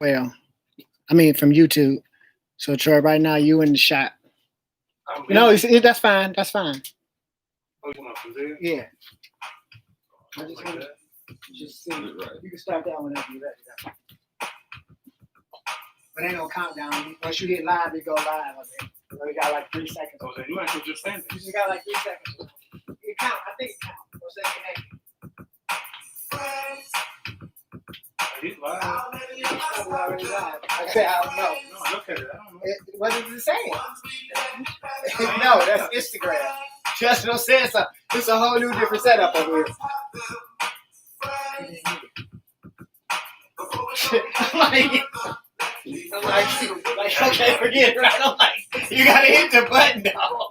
Well, I mean from YouTube. So Troy, right now you in the shot. No, that's fine. That's fine. Oh, you want to do it? Yeah. I just want to just see. You can start that whenever you're ready. But ain't no countdown. Once you hit live, it go live. So you got like 3 seconds. Oh, then you might as well just stand there. You just got like 3 seconds. It count. I think it counts. What's that connected? He's live. I said, I don't know. No, look at it. I don't know. What is it saying? No, that's Instagram. Just no sense. It's a whole new different setup over here. I'm like, okay, forget it, right? I'm like, you gotta hit the button, though.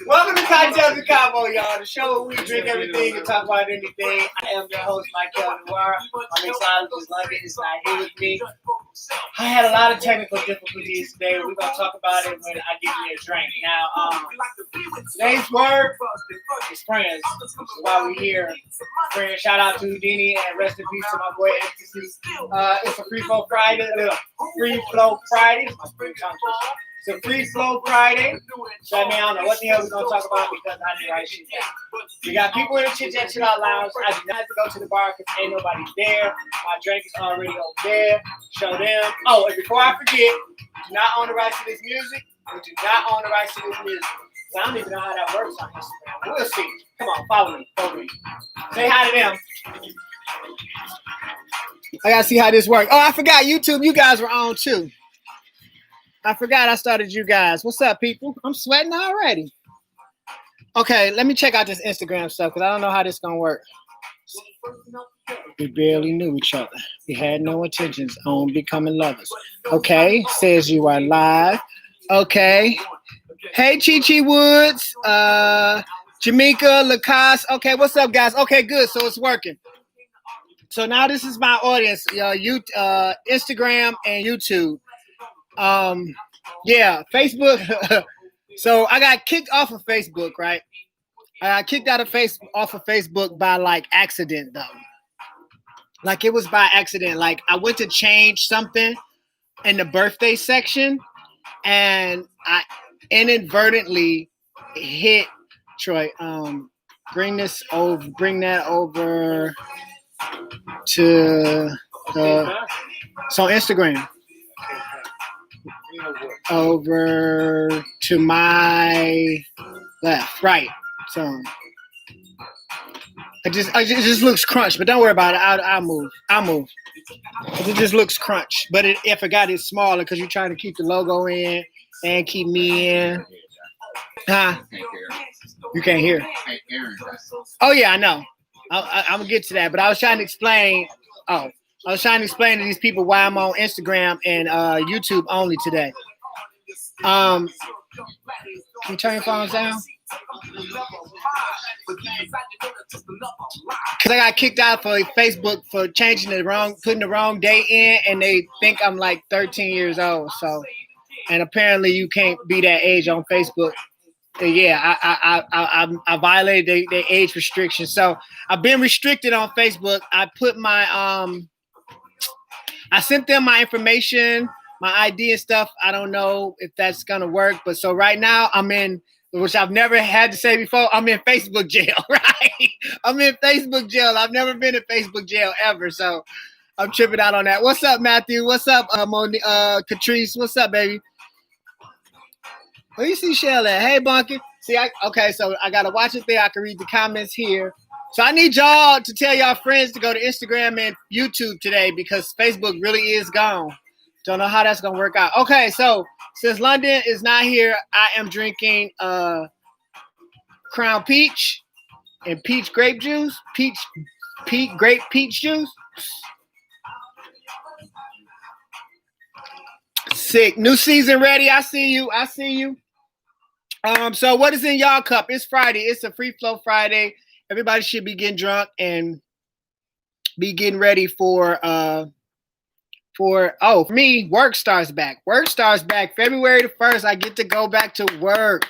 Welcome to Cocktails and Combo, y'all. The show where we drink everything and talk about anything. I am your host, Michael Noir. My mixologist, London, is not here with me. I had a lot of technical difficulties today. We're gonna talk about it when I give you a drink. Now, today's word is friends. That's why we're here. Friends, shout out to Houdini and rest in peace to my boy Ecstasy. It's a free flow Friday. Free flow Friday. It's a free flow Friday. So I mean, I don't know what the hell we're gonna talk about because I didn't write shit down. We got people in the Chit Chat Chill Out Lounge. I do not have to go to the bar because ain't nobody there. My drink is already over there. Show them. Oh, and before I forget, do not own the rights to this music. We do not own the rights to this music. I don't even know how that works on Instagram. We'll see. Come on, follow me. Follow me. Say hi to them. I gotta see how this works. Oh, I forgot YouTube. You guys were on too. I forgot I started you guys. What's up, people? I'm sweating already. Okay, let me check out this Instagram stuff because I don't know how this is gonna work. We barely knew each other. We had no intentions on becoming lovers. Okay, says you are live. Okay. Hey, Chi Chi Woods, Jamaica, Lacoste. Okay, what's up, guys? Okay, good. So it's working. So now this is my audience, Instagram and YouTube. Yeah, Facebook. So I got kicked off of Facebook, right? I got kicked off of Facebook by like accident, though. Like it was by accident. Like I went to change something in the birthday section, and I inadvertently hit Troy. Bring that over to so Instagram. Over to my left, right. So it just looks crunched, but don't worry about it. I'll move. It just looks crunched, but I forgot it's smaller because you're trying to keep the logo in and keep me in. Huh? You can't hear. Oh yeah, I know. I'm gonna get to that, but I was trying to explain. I was trying to explain to these people why I'm on Instagram and YouTube only today. Can you turn your phones down? Because I got kicked out for Facebook for putting the wrong date in, and they think I'm like 13 years old. So, and apparently you can't be that age on Facebook. Yeah, I violated the age restriction. So I've been restricted on Facebook. I put my I sent them my information, my ID and stuff. I don't know if that's gonna work, but so right now I'm in, which I've never had to say before, I'm in Facebook jail, right? I'm in Facebook jail. I've never been in Facebook jail ever, so I'm tripping out on that. What's up, Matthew? What's up, Catrice? What's up, baby? Where you see Shell at? Hey, Bunky. See, okay, so I gotta watch it there. I can read the comments here. So I need y'all to tell y'all friends to go to Instagram and YouTube today because Facebook really is gone. Don't know how that's gonna work out. Okay, so since London is not here, I am drinking Crown Peach and peach grape juice. Peach juice. Sick. New season ready. I see you. So what is in y'all cup? It's Friday. It's a free flow Friday. Everybody should be getting drunk and be getting ready for me, work starts back. Work starts back February the 1st. I get to go back to work.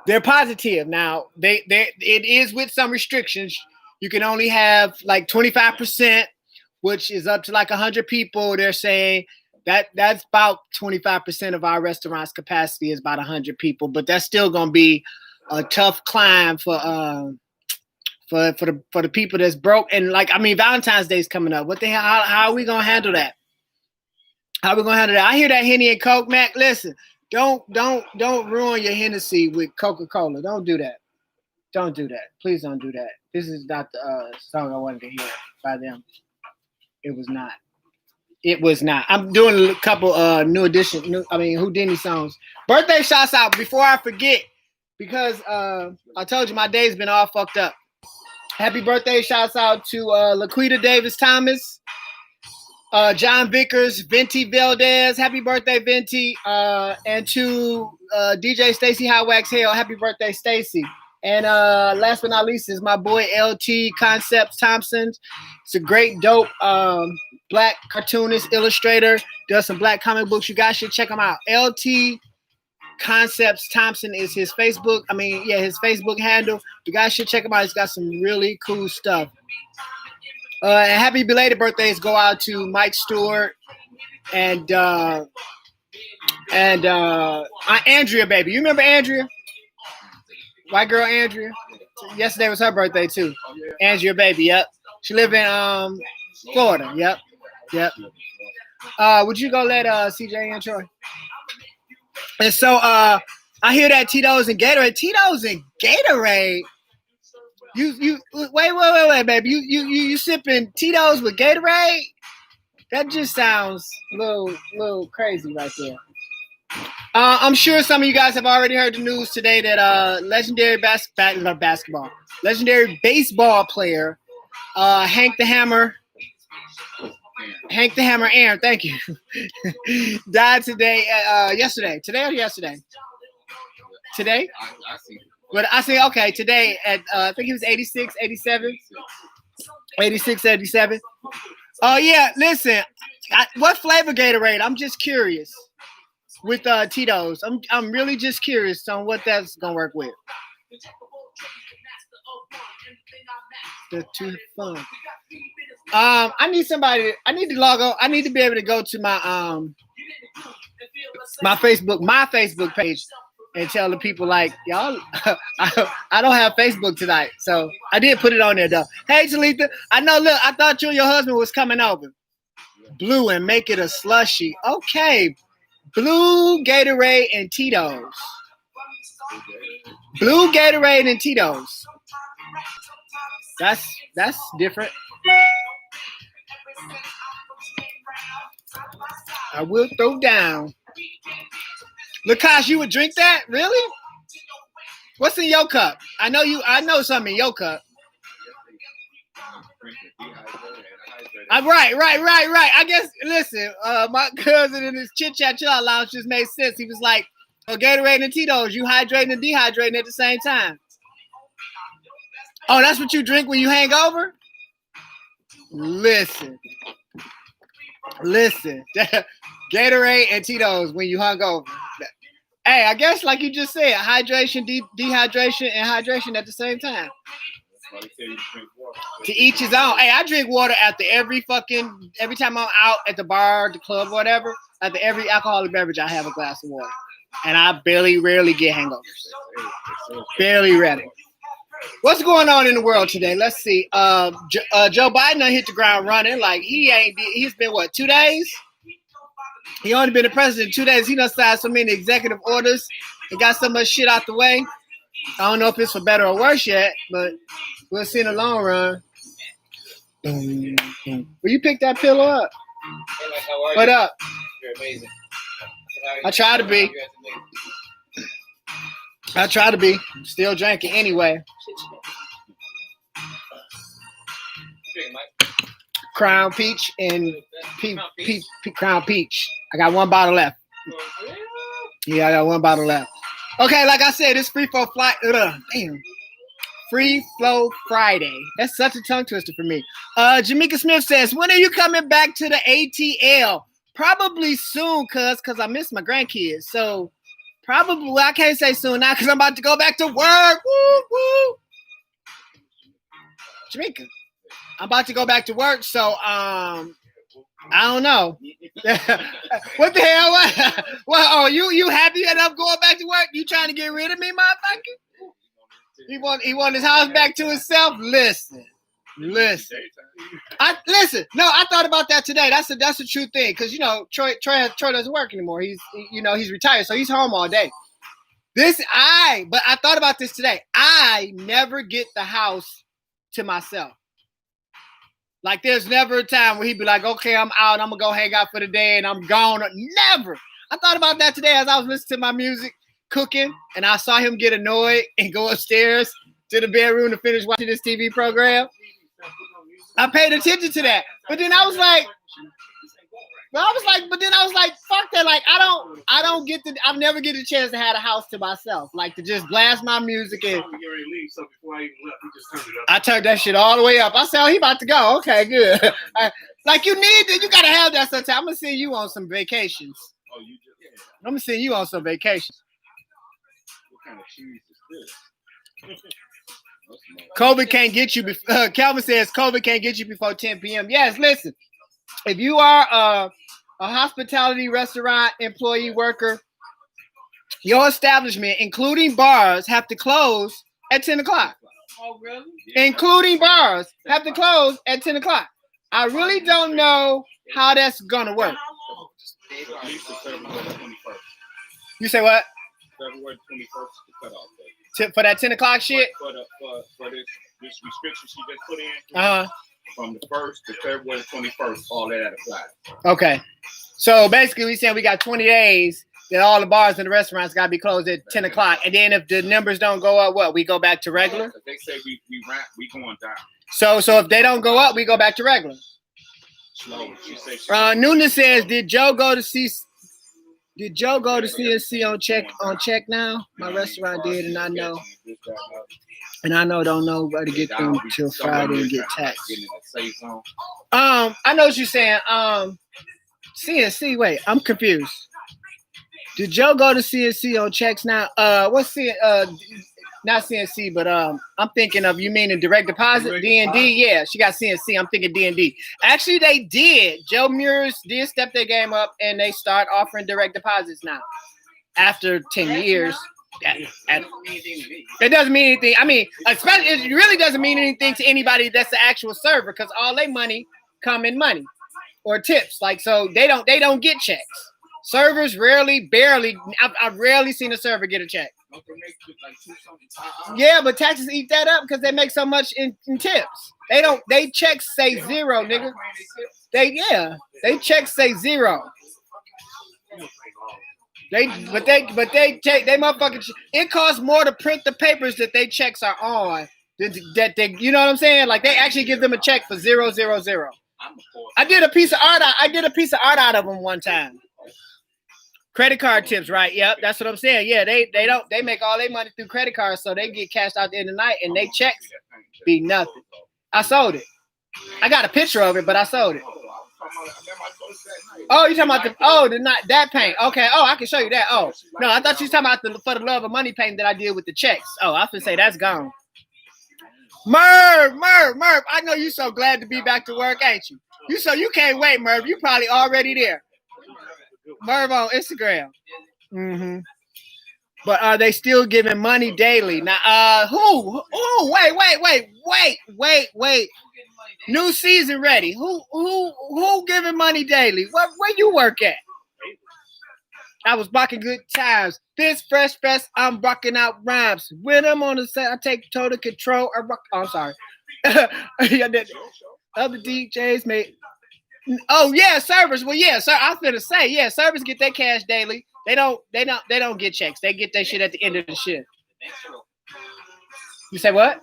They're positive now. It is with some restrictions. You can only have like 25% which is up to like 100 people. They're saying that's about 25% of our restaurant's capacity is about 100 people, but that's still gonna be a tough climb for the people that's broke. And like, I mean, Valentine's Day is coming up. What the hell? How are we gonna handle that? How are we gonna handle that? I hear that Henny and Coke, Mac. Listen, don't ruin your Hennessy with Coca-Cola. Don't do that. Don't do that. Please don't do that. This is not the song I wanted to hear by them. It was not. It was not. I'm doing a couple new Houdini songs. Birthday shouts out before I forget, because I told you my day's been all fucked up. Happy birthday shouts out to Laquita Davis Thomas, John Vickers, Venti Valdez. Happy birthday, Venti. And to DJ Stacy Hot Wax Hale. Happy birthday, Stacy. And last but not least is my boy LT Concepts Thompson. It's a great, dope black cartoonist, illustrator. Does some black comic books. You guys should check him out. LT Concepts Thompson is his Facebook. His Facebook handle. You guys should check him out. He's got some really cool stuff. And happy belated birthdays go out to Mike Stewart and Andrea, baby. You remember Andrea? White girl Andrea. Yesterday was her birthday too. Andrea, baby. Yep. She live in Florida. Yep. Would you go let CJ and Troy? And so I hear that Tito's and Gatorade. Tito's and Gatorade. You wait, baby. You sipping Tito's with Gatorade? That just sounds a little crazy right there. I'm sure some of you guys have already heard the news today that legendary baseball player Hank the Hammer Aaron, thank you, died today. Yesterday. Today or yesterday? Today? I see. But I say, okay, today at, I think he was 86, 87. 86, 87. Oh, yeah, listen. What flavor Gatorade? I'm just curious. With Tito's. I'm really just curious on what that's going to work with. The too fun. I need to log on. I need to be able to go to my my Facebook page and tell the people, like, y'all, I don't have Facebook tonight. So I did put it on there though. Hey Talitha, I thought you and your husband was coming over. Blue and make it a slushy. Okay. Blue Gatorade and Tito's. Blue Gatorade and Tito's. That's different. I will throw down. Lukash, you would drink that? Really? What's in your cup? I know something in your cup. Right. I guess, listen, my cousin in his Chit Chat Chill Out Lounge just made sense. He was like, Gatorade and Tito's, you hydrating and dehydrating at the same time. Oh, that's what you drink when you hang over? Listen. Gatorade and Tito's when you hung over. Hey, I guess like you just said, hydration, dehydration, and hydration at the same time. To each his own. Hey, I drink water after every time I'm out at the bar, the club, whatever. After every alcoholic beverage, I have a glass of water. And I rarely get hangovers. Barely rarely. What's going on in the world today? Let's see. Joe Biden hit the ground running. Like he's been 2 days? He only been the president 2 days. He done signed so many executive orders and got so much shit out the way. I don't know if it's for better or worse yet, but we'll see in the long run. Boom, boom. Will you pick that pillow up? Hey, Mike, how are what you? Up? You're amazing. I try to be. Still drinking anyway. Crown Peach and Crown Peach. I got one bottle left. Yeah, I got one bottle left. Okay, like I said, it's Free Flow Friday. That's such a tongue twister for me. Jamaica Smith says, when are you coming back to the ATL? Probably soon, cuz I miss my grandkids. So probably, I can't say soon now because I'm about to go back to work. Woo, woo. Jamaica. I'm about to go back to work, so I don't know. What the hell? Well, oh, you happy that I'm going back to work? You trying to get rid of me, motherfucker? He want his house back to himself. Listen. I thought about that today. That's a true thing, because Troy doesn't work anymore. He's retired, so he's home all day. But I thought about this today. I never get the house to myself. Like, there's never a time where he'd be like, okay, I'm out. I'm going to go hang out for the day and I'm gone. Never. I thought about that today as I was listening to my music, cooking, and I saw him get annoyed and go upstairs to the bedroom to finish watching this TV program. I paid attention to that. But then I was like, fuck that. Like, I'll never get the chance to have a house to myself. Like, to just blast my music and I turned that shit all the way up. I said, oh, he about to go. Okay, good. Like, you gotta have that sometime. I'm gonna send you on some vacations. Oh, you just I'm gonna send you on some vacations. what kind of cheese is this? COVID can't get you. Calvin says COVID can't get you before 10 p.m. Yes, listen. If you are a hospitality restaurant employee worker, your establishment, including bars, have to close at 10 o'clock. Oh, really? Including bars, have to close at 10 o'clock. I really don't know how that's gonna work. At least the February 21st. You say what? February 21st is the cutoff date. For that 10 o'clock shit? For this restriction she just put in. Uh-huh. From the 1st to February 21st, all that applies. Okay. So basically we saying we got 20 days that all the bars and the restaurants got to be closed at 10 o'clock. And then if the numbers don't go up, what? We go back to regular? They say we going down. So if they don't go up, we go back to regular. Slow. She said Nuna says, did Joe go to CNC on check now? My restaurant did, and I know don't know where to get them till Friday and get taxed. I know what you're saying. CNC, wait, I'm confused. Did Joe go to CNC on checks now? What's not CNC, but I'm thinking of, you mean a direct deposit? D&D? Yeah, she got CNC. I'm thinking D&D. Actually, they did. Joe Muirs did step their game up, and they start offering direct deposits now. After 10 years. It doesn't mean anything. I mean, especially, it really doesn't mean anything to anybody that's the actual server, because all their money come in money or tips. Like, so they don't get checks. Servers barely. I've rarely seen a server get a check. Yeah, but taxes eat that up because they make so much in tips. They checks say zero, nigga. They checks say zero. They motherfucking. It costs more to print the papers that they checks are on. That they, you know what I'm saying? Like, they actually give them a check for 000. I did a piece of art out of them one time. Credit card tips, right? Yep, that's what I'm saying. Yeah, they make all their money through credit cards, so they get cashed out at the end of the night, and they checks be nothing. I sold it. I got a picture of it, but I sold it. Oh, you talking about that paint? Okay. Oh, I can show you that. Oh no, I thought you was talking about the For the Love of Money paint that I did with the checks. Oh, I was gonna say that's gone. Merv, I know you so glad to be back to work, ain't you? You can't wait, Merv. You probably already there. Merv on Instagram. Mm-hmm. But are they still giving money daily? Now, who? Oh, wait. New season ready. Who giving money daily? Where you work at? I was barking good times. This fresh fest, I'm barking out rhymes. When I'm on the set, I take total control. I'm sorry. Other DJs may. Oh yeah, servers. Well, yeah, sir. I was gonna say, yeah, servers get their cash daily. They don't get checks. They get their shit at the end of the shift. You say what?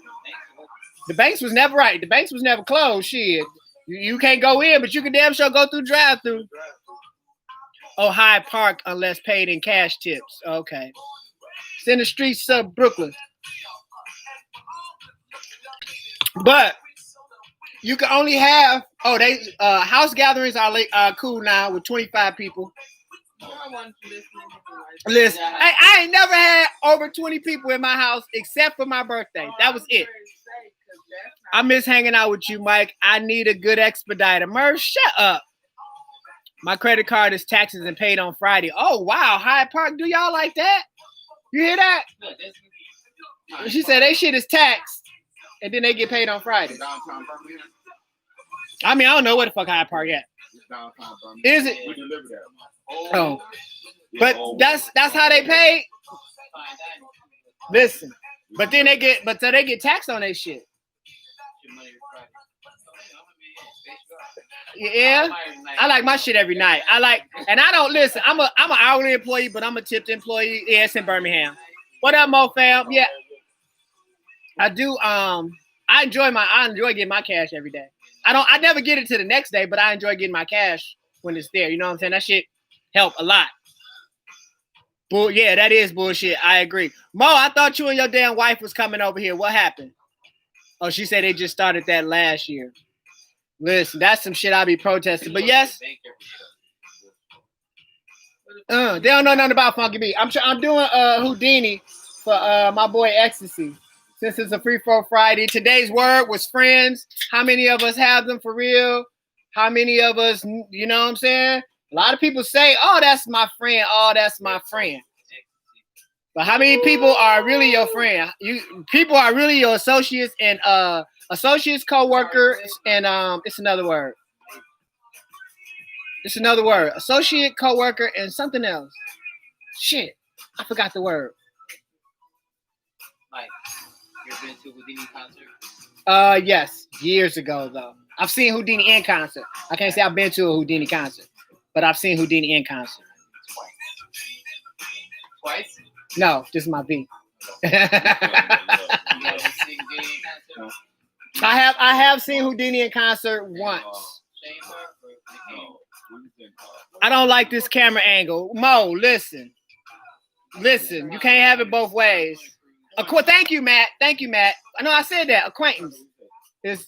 The banks was never right. The banks was never closed. Shit. You can't go in, but you can damn sure go through drive-through. Oh, Hyde Park, unless paid in cash tips. Okay. It's in the streets of Brooklyn. But you can only have house gatherings are cool now with 25 people. Listen, I ain't never had over 20 people in my house except for my birthday. That was it. I miss hanging out with you, Mike. I need a good expediter. Merv, shut up. My credit card is taxes and paid on Friday. Oh, wow. Hyde Park, do y'all like that? You hear that? She said they shit is taxed, and then they get paid on Friday. Downtown Birmingham. I mean, I don't know where the fuck Hyde Park at. It's downtown Birmingham. Is it? We deliver that. Oh. But that's how they pay. Listen. But then they get taxed on their shit. Yeah, I like my shit every night. And I don't listen. I'm an hourly employee, but I'm a tipped employee. Yeah, it's in Birmingham. What up, Mo fam? Yeah, I do. I enjoy getting my cash every day. I never get it to the next day, but I enjoy getting my cash when it's there. You know what I'm saying? That shit help a lot. But yeah, that is bullshit. I agree. Mo, I thought you and your damn wife was coming over here. What happened? Oh, she said they just started that last year. Listen, that's some shit I be protesting. But yes, they don't know nothing about Funky Beat. I'm doing Houdini for my boy Ecstasy. Since it's a free throw Friday. Today's word was friends. How many of us have them for real? How many of us, you know what I'm saying? A lot of people say, oh, that's my friend. Oh, that's my friend. But how many people are really your friend? People are really your associates and associates, co-workers, and it's another word. It's another word. Associate, co-worker, and something else. Shit. I forgot the word. Mike, you ever been to a Houdini concert? Yes. Years ago, though. I've seen Houdini in concert. I can't say I've been to a Houdini concert, but I've seen Houdini in concert. Twice? No, this is my V. I have seen Houdini in concert once. I don't like this camera angle. Mo, listen. Listen, you can't have it both ways. Thank you, Matt. I know I said that. Acquaintance. It's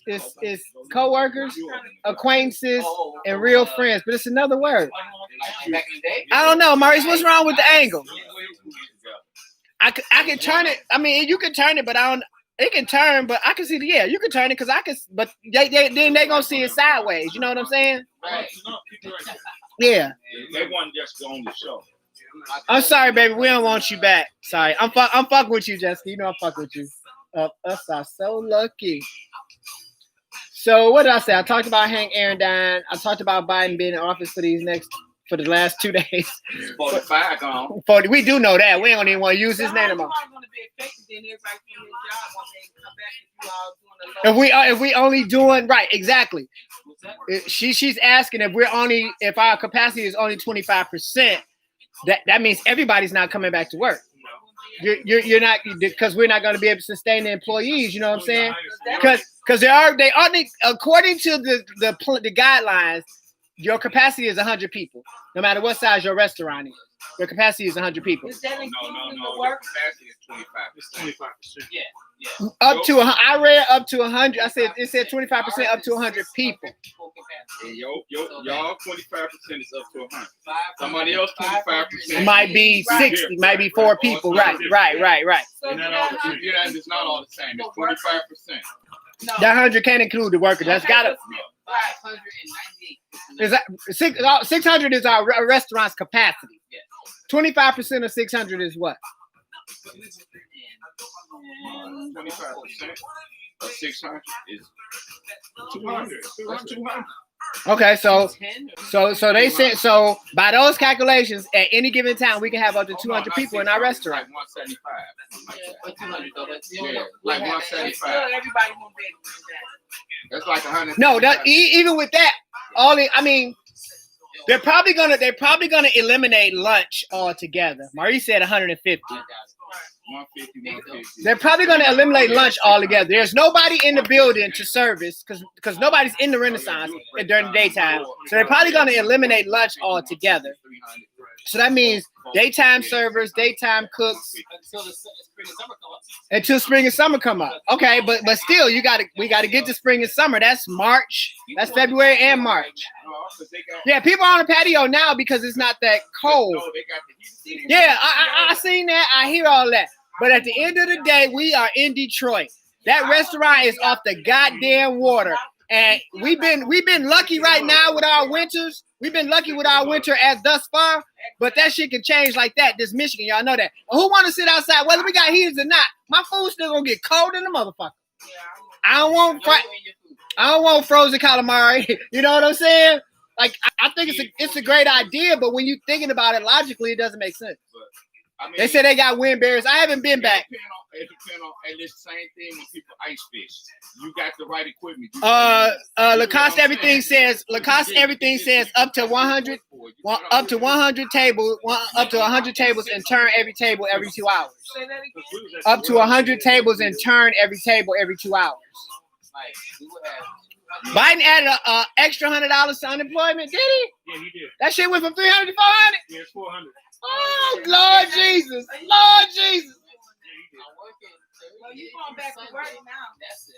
co-workers, acquaintances, and real friends. But it's another word. I don't know, Maurice. What's wrong with the angle? I can turn it. I mean, you can turn it, but I don't. It can turn, but I can see you can turn it because I can. But then they gonna see it sideways. You know what I'm saying? Yeah. They want just to go on the show. I'm sorry, baby. We don't want you back. Sorry. I'm fucking with you, Jessica. You know I'm fucking with you. Us are so lucky. So what did I say? I talked about Hank Aaron dying. I talked about Biden being in office for the last 2 days. 45 gone. 40. We do know that. We don't even want to use his name anymore. If we only doing right, exactly. She's asking if our capacity is only 25%. That means everybody's not coming back to work. You're not, because we're not going to be able to sustain the employees. You know what I'm saying? Because they are according to the guidelines. Your capacity is 100 people, no matter what size your restaurant is. Your capacity is 100 people. Is that including the work? Capacity is 25. It's 25%. Yeah. Up to I read up to 100. I said it said 25% up to 100 people. And y'all 25% is up to 100. Somebody else 25% might be 60, might be 4 people. Right. So it's not all the same. It's 25%. No. That 100 can't include the workers. That's got to. 598. 600 is our restaurant's capacity. 25% of 600 is what? 25% of 600 is 200. That's 200. Okay, so they said by those calculations, at any given time we can have up to 200 people in our restaurant. Like 175. Like 175. Everybody won't be able to do that. That's like 100. No, even with that, they're probably gonna eliminate lunch altogether. Marie said 150. 150. They're probably going to eliminate lunch altogether. There's nobody in the building to service because nobody's in the Renaissance during the daytime. So they're probably going to eliminate lunch altogether. So that means daytime servers, daytime cooks until spring and summer come up. Okay, but still, we got to get to spring and summer. That's March. That's February and March. Yeah, people are on the patio now because it's not that cold. Yeah, I seen that. I hear all that. But at the end of the day, we are in Detroit. That restaurant is off the goddamn water. And we've been lucky right now with our winters. We've been lucky with our winter as thus far, but that shit can change like that. This Michigan, y'all know that. Who want to sit outside, whether we got heaters or not? My food's still gonna get cold in the motherfucker. I don't want frozen calamari. You know what I'm saying? Like I think it's a great idea, but when you're thinking about it logically, it doesn't make sense. I mean, They say they got wind barriers. I haven't been back. It depends on, and it's the same thing when people ice fish. You got the right equipment. Lacoste everything says up to 100 tables, up to 100 tables and turn every table every 2 hours. Up to 100 tables and turn every table every 2 hours. Biden added an extra $100 to unemployment, did he? Yeah, he did. That shit went from 300 to 400. Yeah, it's 400. Oh, Lord Jesus. Lord Jesus. Well, you going back to work now.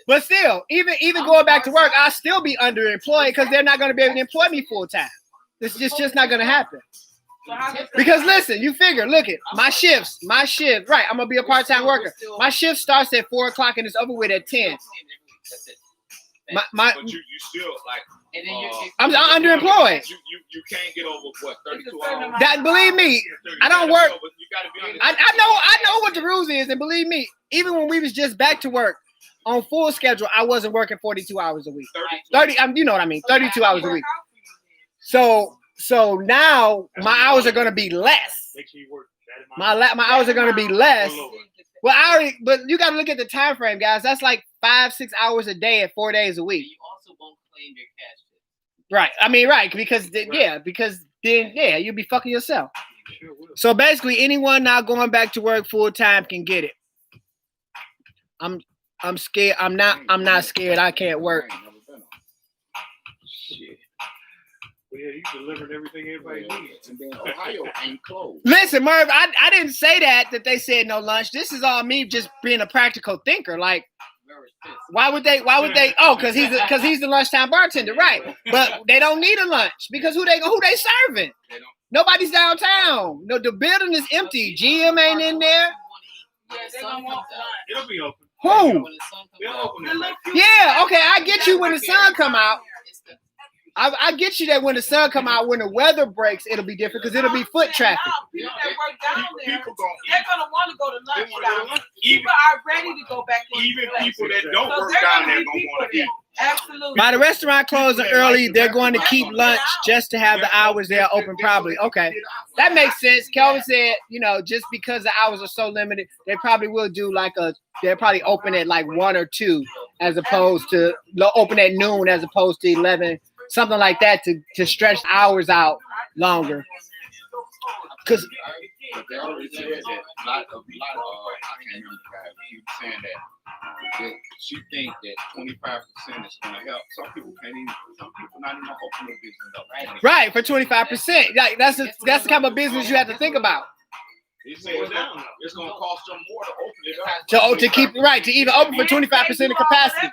But still, even going back to work, I'll still be underemployed because they're not going to be able to employ me full time. It's just not going to happen. Because listen, you figure, look at my shift, right? I'm going to be a part-time worker. My shift starts at 4 o'clock and it's over with at 10. But you still like. And then I'm underemployed. You can't get over what 32 hours. That believe me, I don't work. You gotta be I know what the rules is, and believe me, even when we was just back to work on full schedule, I wasn't working 42 hours a week. 30, you know what I mean, 32 hours a week. So now my hours are gonna be less. Make sure you work. My hours are gonna be less. Well, but you gotta look at the time frame, guys. That's like 5-6 hours a day at 4 days a week. You also won't claim your cash. Right. I mean, right, because then you'll be fucking yourself. So basically, anyone now going back to work full time can get it. I'm scared. I'm not scared. I can't work. Shit. Well, yeah, you delivered everything everybody needs. And then Ohio ain't closed. Listen, Merv, I didn't say that they said no lunch. This is all me just being a practical thinker. Like, why would they? Oh, because he's the lunchtime bartender, right? But they don't need a lunch because who they serving? Nobody's downtown. No, the building is empty. GM ain't in there. It'll be open. Who? They'll open it. Yeah, okay, I get you when the sun come out. I get you that when the sun come out, when the weather breaks, it'll be different because it'll be foot traffic. People that work down there, People they're gonna want to go to lunch down there. People are ready to go back to Even the people place. that don't So work there down gonna there be gonna people want to eat. there. Absolutely. By the restaurant closing early, they're going to keep lunch just to have the hours they're open probably. Okay, that makes sense. Kelvin said, just because the hours are so limited, they probably will do they'll probably open at like 1 or 2 as opposed to open at noon as opposed to 11, something like that to stretch hours out longer. Because they already said that a lot of I can't remember the guy. He was saying that she think that 25% is going to help. Some people not even open their business up. Right, for 25%. Like that's the kind of business you have to think about. He said it's going to cost them more to open it up. To keep to even open for 25% of capacity.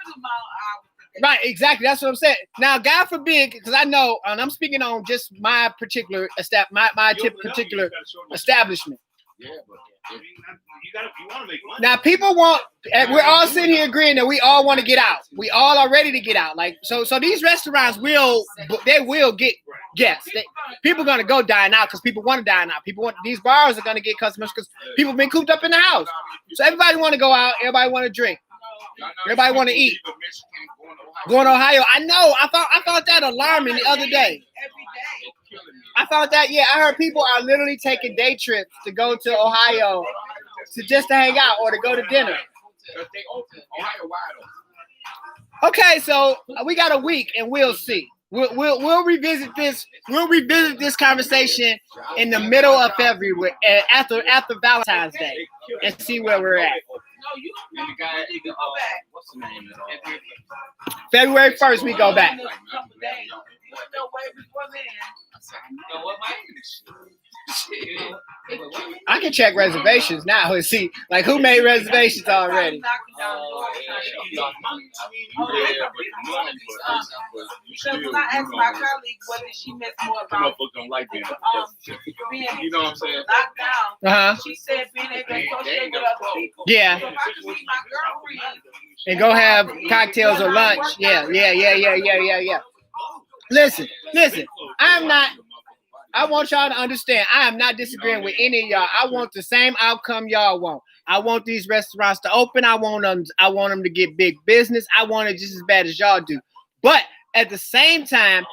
Right, exactly. That's what I'm saying. Now, God forbid, because I know, and I'm speaking on just my particular particular establishment. Yeah, but you want to make money. Now, people want. We're all sitting here agreeing that we all want to get out. We all are ready to get out. Like so these restaurants will get guests. People are gonna go dine out because people want to dine out. These bars are gonna get customers because people have been cooped up in the house. So everybody want to go out. Everybody want to drink. Everybody want to eat. Going to Ohio. I know. I found that alarming the other day. I found that. Yeah, I heard people are literally taking day trips to go to Ohio to hang out or to go to dinner. Okay, so we got a week and we'll see. We'll revisit this. We'll revisit this conversation in the middle of February after Valentine's Day and see where we're at. what's the name of it? February 1st, we go back. I can check reservations now and see, like, who made reservations already. Because when I asked my colleague whether she missed more about don't like being being you know what I'm saying? locked down, Uh-huh. she said being able to associate with other people. Yeah. So if I can meet my girlfriend And go have cocktails or lunch. Yeah. Listen. I want y'all to understand. I am not disagreeing with any of y'all. I want the same outcome y'all want. I want these restaurants to open. I want them to get big business. I want it just as bad as y'all do. But at the same time,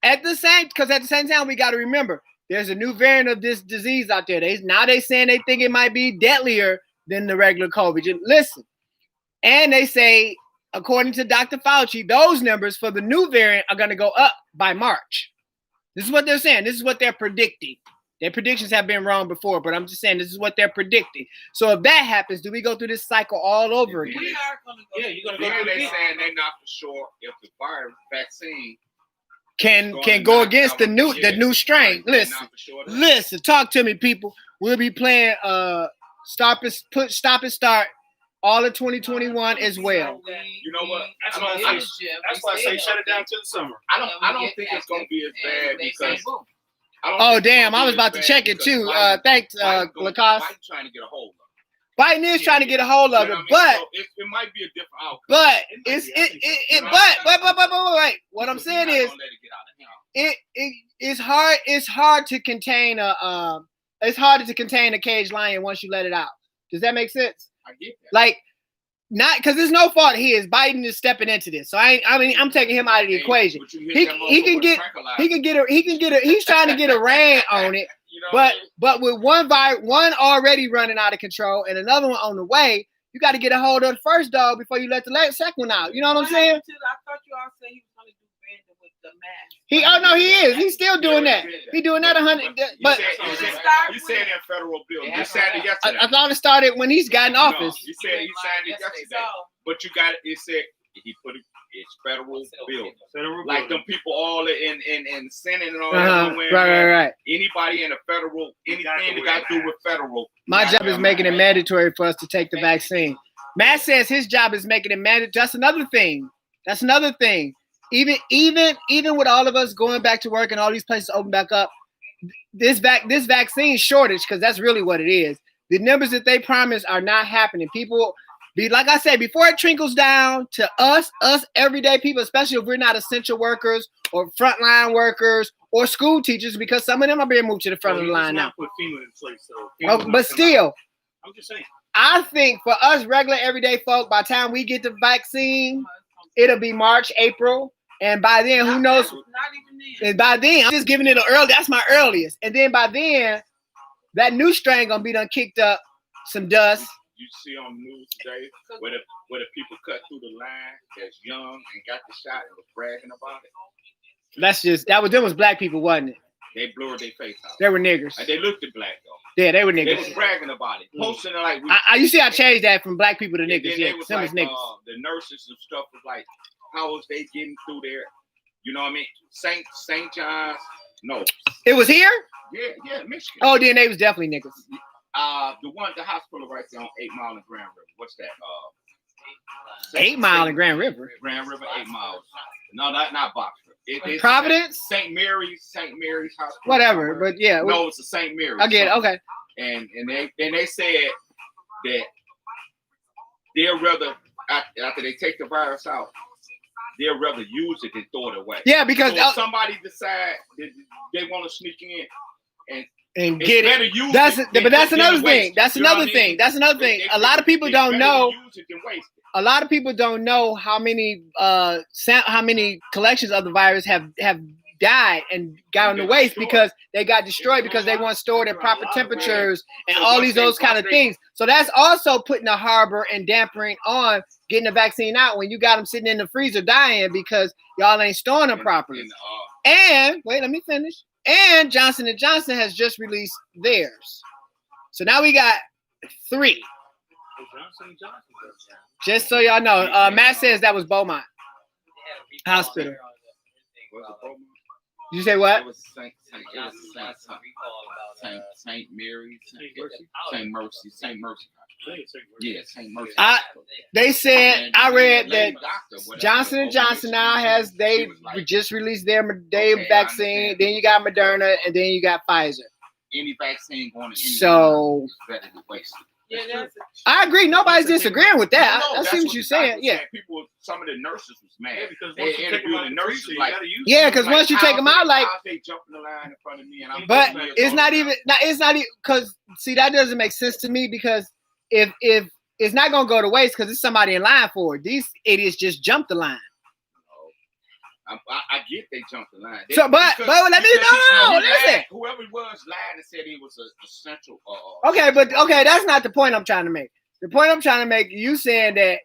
we got to remember there's a new variant of this disease out there. They saying they think it might be deadlier than the regular COVID. Listen, and they say, according to Dr. Fauci, those numbers for the new variant are going to go up by March. This is what they're saying. This is what they're predicting. Their predictions have been wrong before, but I'm just saying this is what they're predicting. So if that happens, do we go through this cycle all over again? we are going to go. Yeah, you're gonna go Then through they the saying they're not for sure if the virus vaccine Can go against the new strain. Listen, talk to me, people. We'll be playing stop and start all of 2021 as well. You know what? That's why I say shut it down to the summer. I don't think it's gonna be as bad because. Oh damn! I was about to check it too. Thanks, Lacoste. Biden's trying to get a hold of it. Biden is trying to get a hold of it, but So it might be a different outcome. but wait. What I'm saying is it's hard. It's hard to contain it's harder to contain a caged lion once you let it out. Does that make sense? I get that. Like, not because there's no fault of his. Biden is stepping into this, so I'm taking him out of the equation. He can get he's trying to get a rein on it, but with one already running out of control and another one on the way, you got to get a hold of the first dog before you let the second one out. You know what I'm saying? I thought you all said he was going to do bandit with the mask. He is. He's still doing that. He's doing that 100. But you said in federal bill. You signed it yesterday. I thought it started when he's got in office. You said he signed it yesterday. But you got it said he put it's federal bill. Like them people all in the Senate and all that. Right. Anybody in the federal, anything that got to do with federal. My job is making it mandatory for us to take the vaccine. Matt says his job is making it mandatory. That's another thing. Even with all of us going back to work and all these places open back up, this vaccine shortage, because that's really what it is. The numbers that they promise are not happening. People like I said, before it trickles down to us everyday people, especially if we're not essential workers or frontline workers or school teachers, because some of them are being moved to the front of the line now. Put FEMA in place, But still, I'm just saying. I think for us regular everyday folk, by the time we get the vaccine, it'll be March, April. And by then, who knows? Not even then. And by then, I'm just giving it an early. That's my earliest. And then by then, that new strain gonna be done kicked up some dust. You see on the news today where the people cut through the line that's young and got the shot and was bragging about it. Them was black people, wasn't it? They blurred their face out. They were niggers. And they looked at black though. Yeah, they were They niggers. was bragging about it, posting it like. You see, I changed that from black people to And niggers. then Yeah, they was some like, was niggas. the nurses and stuff was like, how was they getting through there? You know what I mean? St. John's. No. It was here? Yeah, Michigan. Oh, then they was definitely niggas. The hospital right there on 8 Mile and Grand River. What's that? 8 Mile and Grand River. Grand River, 8 miles. No, not Boxford. Providence? St. Mary's Hospital. Whatever, but yeah. No, it's a St. Mary's. I get it. Okay. And they said that they'll rather after they take the virus out, they'll rather use it than throw it away. Yeah, because if somebody decide that they want to sneak in and get it. But that's another thing. That's another thing. A lot of people don't know. A lot of people don't know how many collections of the virus have died and got on the waste because they got destroyed because they weren't stored at proper temperatures and all those kind of things. So that's also putting a harbor and dampering on getting the vaccine out when you got them sitting in the freezer dying because y'all ain't storing them properly. And wait, let me finish. And Johnson & Johnson has just released theirs. So now we got 3. Just so y'all know, Matt says that was Beaumont Hospital. Did you say what? It was St. Mary's, St. Mercy. Yeah, St. Mercy. They said, And I then read the that lady doctor, whatever, Johnson and Johnson now has they she was like, just released their okay, I vaccine. understand. Then you got Moderna, and then you got Pfizer. any vaccine going to any So is better than wasted. Yeah, that's I agree. Nobody's disagreeing with that. No, I see that's what you're the saying. doctor Yeah. said. People, some of the nurses was mad. Yeah, because They once you take them interviewed out the the nurses freezer, you like, gotta use Yeah, them. because once you take them out, like, how they jumping the line in front of me, and I'm but putting me it's a not phone even. It's not even because see that doesn't make sense to me because if it's not gonna go to waste because there's somebody in line for it. These idiots just jumped the line. I get they jumped the line. So, but let me know. Listen. Whoever it was lied and said he was an essential. Okay, but okay, that's not the point I'm trying to make. The point I'm trying to make, you said that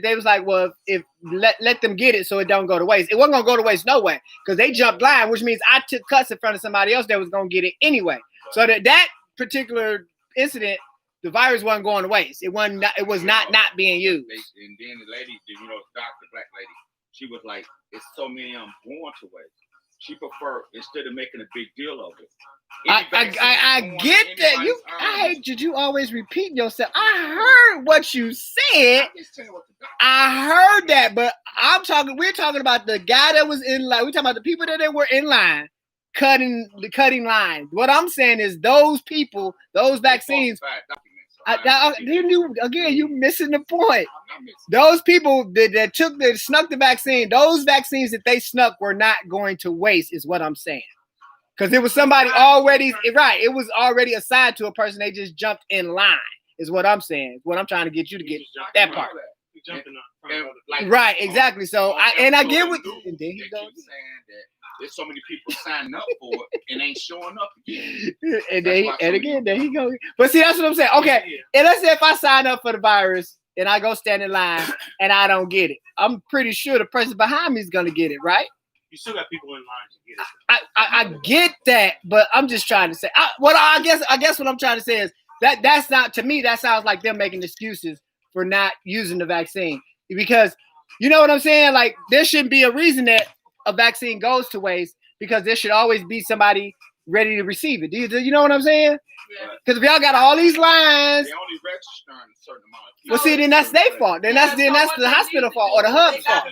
they was like, well, if let them get it so it don't go to waste. It wasn't gonna go to waste no way because they jumped line, which means I took cuts in front of somebody else that was gonna get it anyway. So that particular incident, the virus wasn't going to waste. It was not being used. And then the lady, the doctor, black lady, she was like, "It's so many of them going to waste." She preferred instead of making a big deal of it. I get that. I hate that you always repeat yourself. I heard what you said. I heard that, but we're talking about the guy that was in line. We're talking about the people that were in line, cutting line. What I'm saying is those people, those vaccines. You missing the point. Those people that snuck the vaccine, those vaccines that they snuck were not going to waste, is what I'm saying. Because it was somebody already, right? It was already assigned to a person. They just jumped in line, is what I'm saying. What I'm trying to get you to get that part. Right, exactly. So I get what. And then he goes saying that there's so many people signing up for it and ain't showing up again. and there he goes. But see, that's what I'm saying. Okay, and let's say if I sign up for the virus and I go stand in line and I don't get it, I'm pretty sure the person behind me is gonna get it, right? You still got people in line to get it. I get that, but I'm just trying to say. I guess what I'm trying to say is that's not, to me, that sounds like them making excuses for not using the vaccine, because you know what I'm saying. Like there shouldn't be a reason that a vaccine goes to waste, because there should always be somebody ready to receive it. Do you know what I'm saying? Because if y'all got all these lines, they only register a certain amount of people. Well, see, then that's their fault. Then that's the hospital fault or the hub's fault.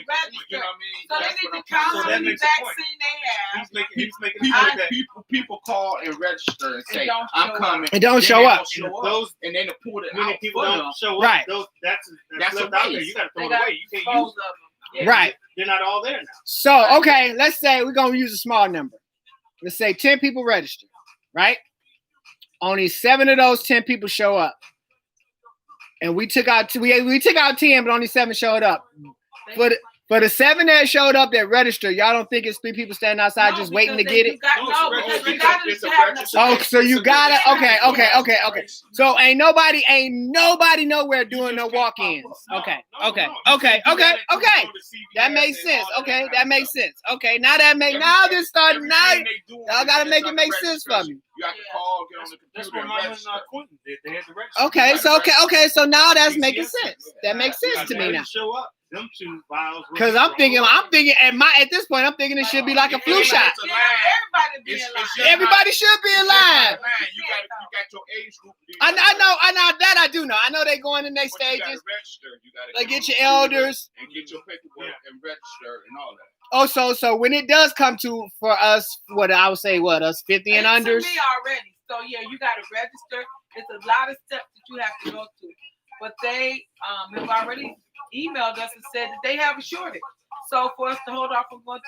You know what I mean? So they need to count how many vaccine they have. He's making people call and register and say, I'm coming. It don't show up. And then they pull it many out. people don't show up. Right. That's left out there. You got to throw it away. You can't use it. Right. They're not all there now. So, okay, let's say we're going to use a small number. Let's say 10 people register, right? Only 7 of those 10 people show up. And we took out 10, but only 7 showed up. For the 7 that showed up that registered, y'all don't think it's 3 people standing outside just waiting to get it? So you gotta. Okay. So ain't nobody nowhere doing no walk-ins. Okay. That makes sense. Okay, that makes sense. Okay, now this starting now. Y'all gotta make it make sense for me. You have to call, get on the computer. That's what mine and Quentin did. They had to register. Okay. So now that's making sense. That makes sense to me now. Show up. Them 2 vials. Because I'm thinking at this point, I'm thinking it should be like a flu shot. Everybody should be in line. You got your age group. I know that I do know. I know they going in their stages. You gotta like get your elders and get your paperwork and register and all that. Oh, so when it does come to for us, what I would say, us 50 and unders. To me already. So yeah, you got to register. It's a lot of steps that you have to go through. But they have already emailed us and said that they have a shortage. So for us to hold off from going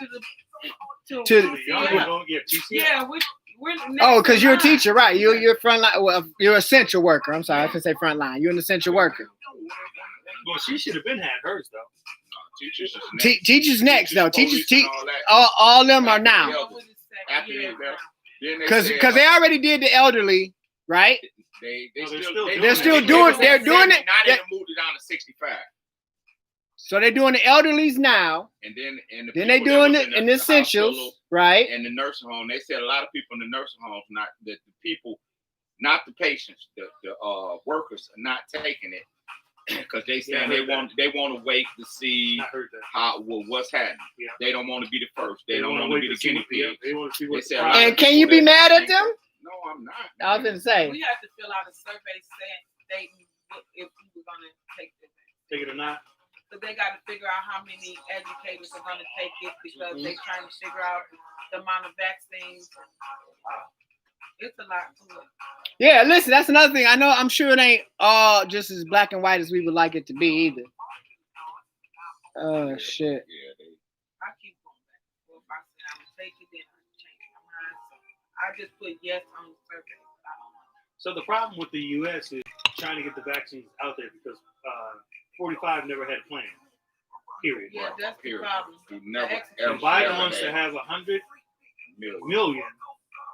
we're because you're a teacher, right? You're frontline. Well, you're an essential worker. I'm sorry, I can say frontline. You're an essential worker. Well, she should have been had hers though. Teachers next though. Teachers, all of them are now. Because they already did the elderly, right? They're still doing it. Now they moved it down to 65. So they're doing the elderlies now, and then they're doing it in the essentials, right? And the nursing home. They said a lot of people in the nursing homes, not the people, not the patients, the workers are not taking it because they say they want to wait to see what's happening. Yeah. They don't want to be the first. They don't want to be the guinea pig. They want to see what's and can you be mad at them? No, I'm not. I was going to say. We have to fill out a survey stating if we were gonna take this. Take it or not? So they got to figure out how many educators are going to take it because they're trying to figure out the amount of vaccines. It's a lot to it. Yeah, listen, that's another thing. I know, I'm sure it ain't all just as black and white as we would like it to be either. Oh, shit. I keep going back and forth. I say I'm going to take it, then I change my mind. So I just put yes on the survey. So the problem with the U.S. is trying to get the vaccines out there because 45 never had a plan. Period. Yeah, that's the problem. And Biden wants to have 100 million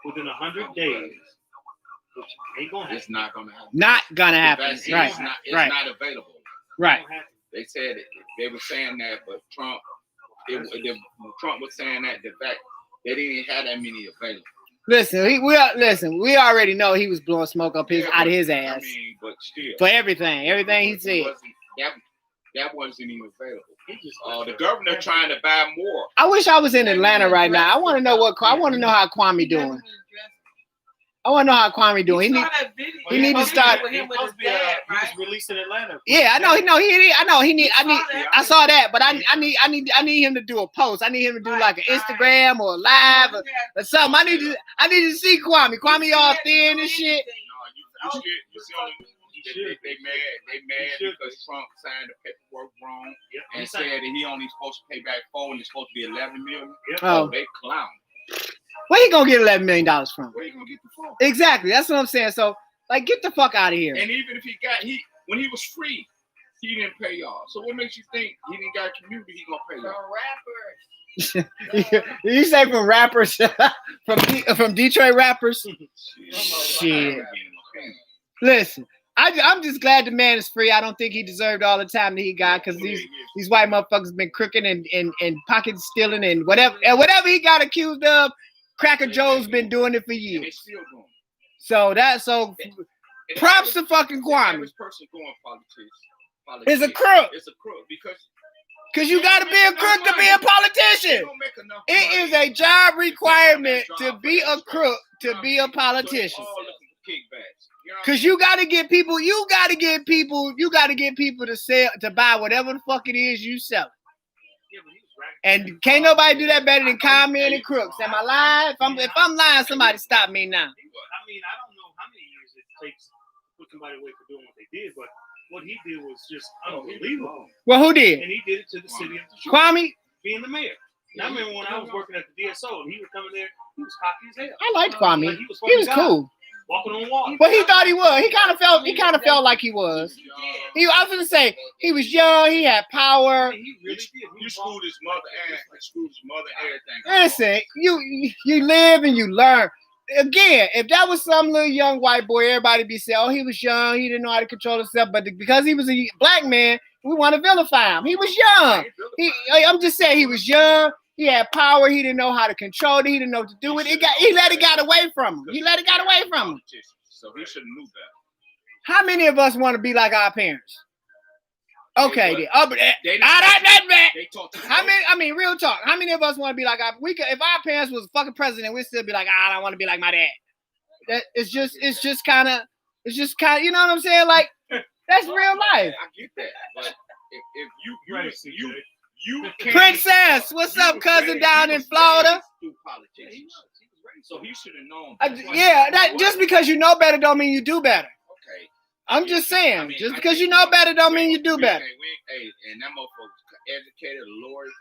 within 100 days, which ain't gonna happen. It's not gonna happen. Not gonna happen. Vaccine Right. is Right. not available. Right. They said it. They were saying that, but Trump was saying that the fact they didn't have that many available. Listen, we already know he was blowing smoke up out of his ass. I mean, but still, for everything he said. That wasn't even available. The governor trying to buy more. I wish I was in Atlanta right now. I want to know how Kwame doing. I want to know how Kwame doing. He need to start. With him with his He dad, right? was released in Atlanta. Yeah, I know. I saw that, but I need him to do a post. I need him to do like an Instagram or a live or something. I need to see Kwame. Kwame all thin and shit. No, you see, they mad because Trump signed the paperwork wrong and said that he only supposed to pay back 4 and it's supposed to be 11 million. Oh, they clown. Where he gonna get $11 million from? Where you gonna get the 4? Exactly, that's what I'm saying. So, like, get the fuck out of here. And even if when he was free, he didn't pay y'all. So what makes you think he didn't got a community? He gonna pay y'all? You say from rappers, from Detroit rappers? Shit. Listen, I'm just glad the man is free. I don't think he deserved all the time that he got because these white motherfuckers been crooking and pocket stealing and whatever he got accused of. Cracker Joe's been doing it for years. So props to fucking Kwame. Average person going politics Is a crook. It's a crook because you got to be a crook to be a politician. It is a job requirement to be a crook to be a politician. Because you got to get people to buy whatever the fuck it is you sell. And can't nobody do that better than Common and Crooks. Am I lying? If I'm lying, somebody stop me now. I mean, I don't know how many years it takes to put somebody away for doing what they did, but what he did was just unbelievable. Well, who did? And he did it to the city of Detroit. Kwame? Being the mayor. Now, I remember when I was working at the DSO and he was coming there, he was cocky as hell. I liked Kwame. Like he was cool. Walking on water. Well, he thought he was. He kind of felt like he was. I was gonna say he was young. He had power. He really did. You screwed his mother and everything. Listen, you live and you learn. Again, if that was some little young white boy, everybody be saying, "Oh, he was young. He didn't know how to control himself." But because he was a black man, we want to vilify him. He was young. I'm just saying he was young. He had power. He didn't know how to control it. He didn't know what to do with it. He let it get away from him. So he should have knew that. How many of us want to be like our parents? Okay, then. How many? I mean, real talk. How many of us want to be like our? If our parents was fucking president, we'd still be like, I don't want to be like my dad. It's just kind of. You know what I'm saying? Like that's real life. I get that, but if you Princess, what's up, cousin down in Florida? So he should have known. That just because you know better don't mean you do better. Okay. I'm just saying, just because you know better don't mean you do better. And that motherfucker educated, lawyer,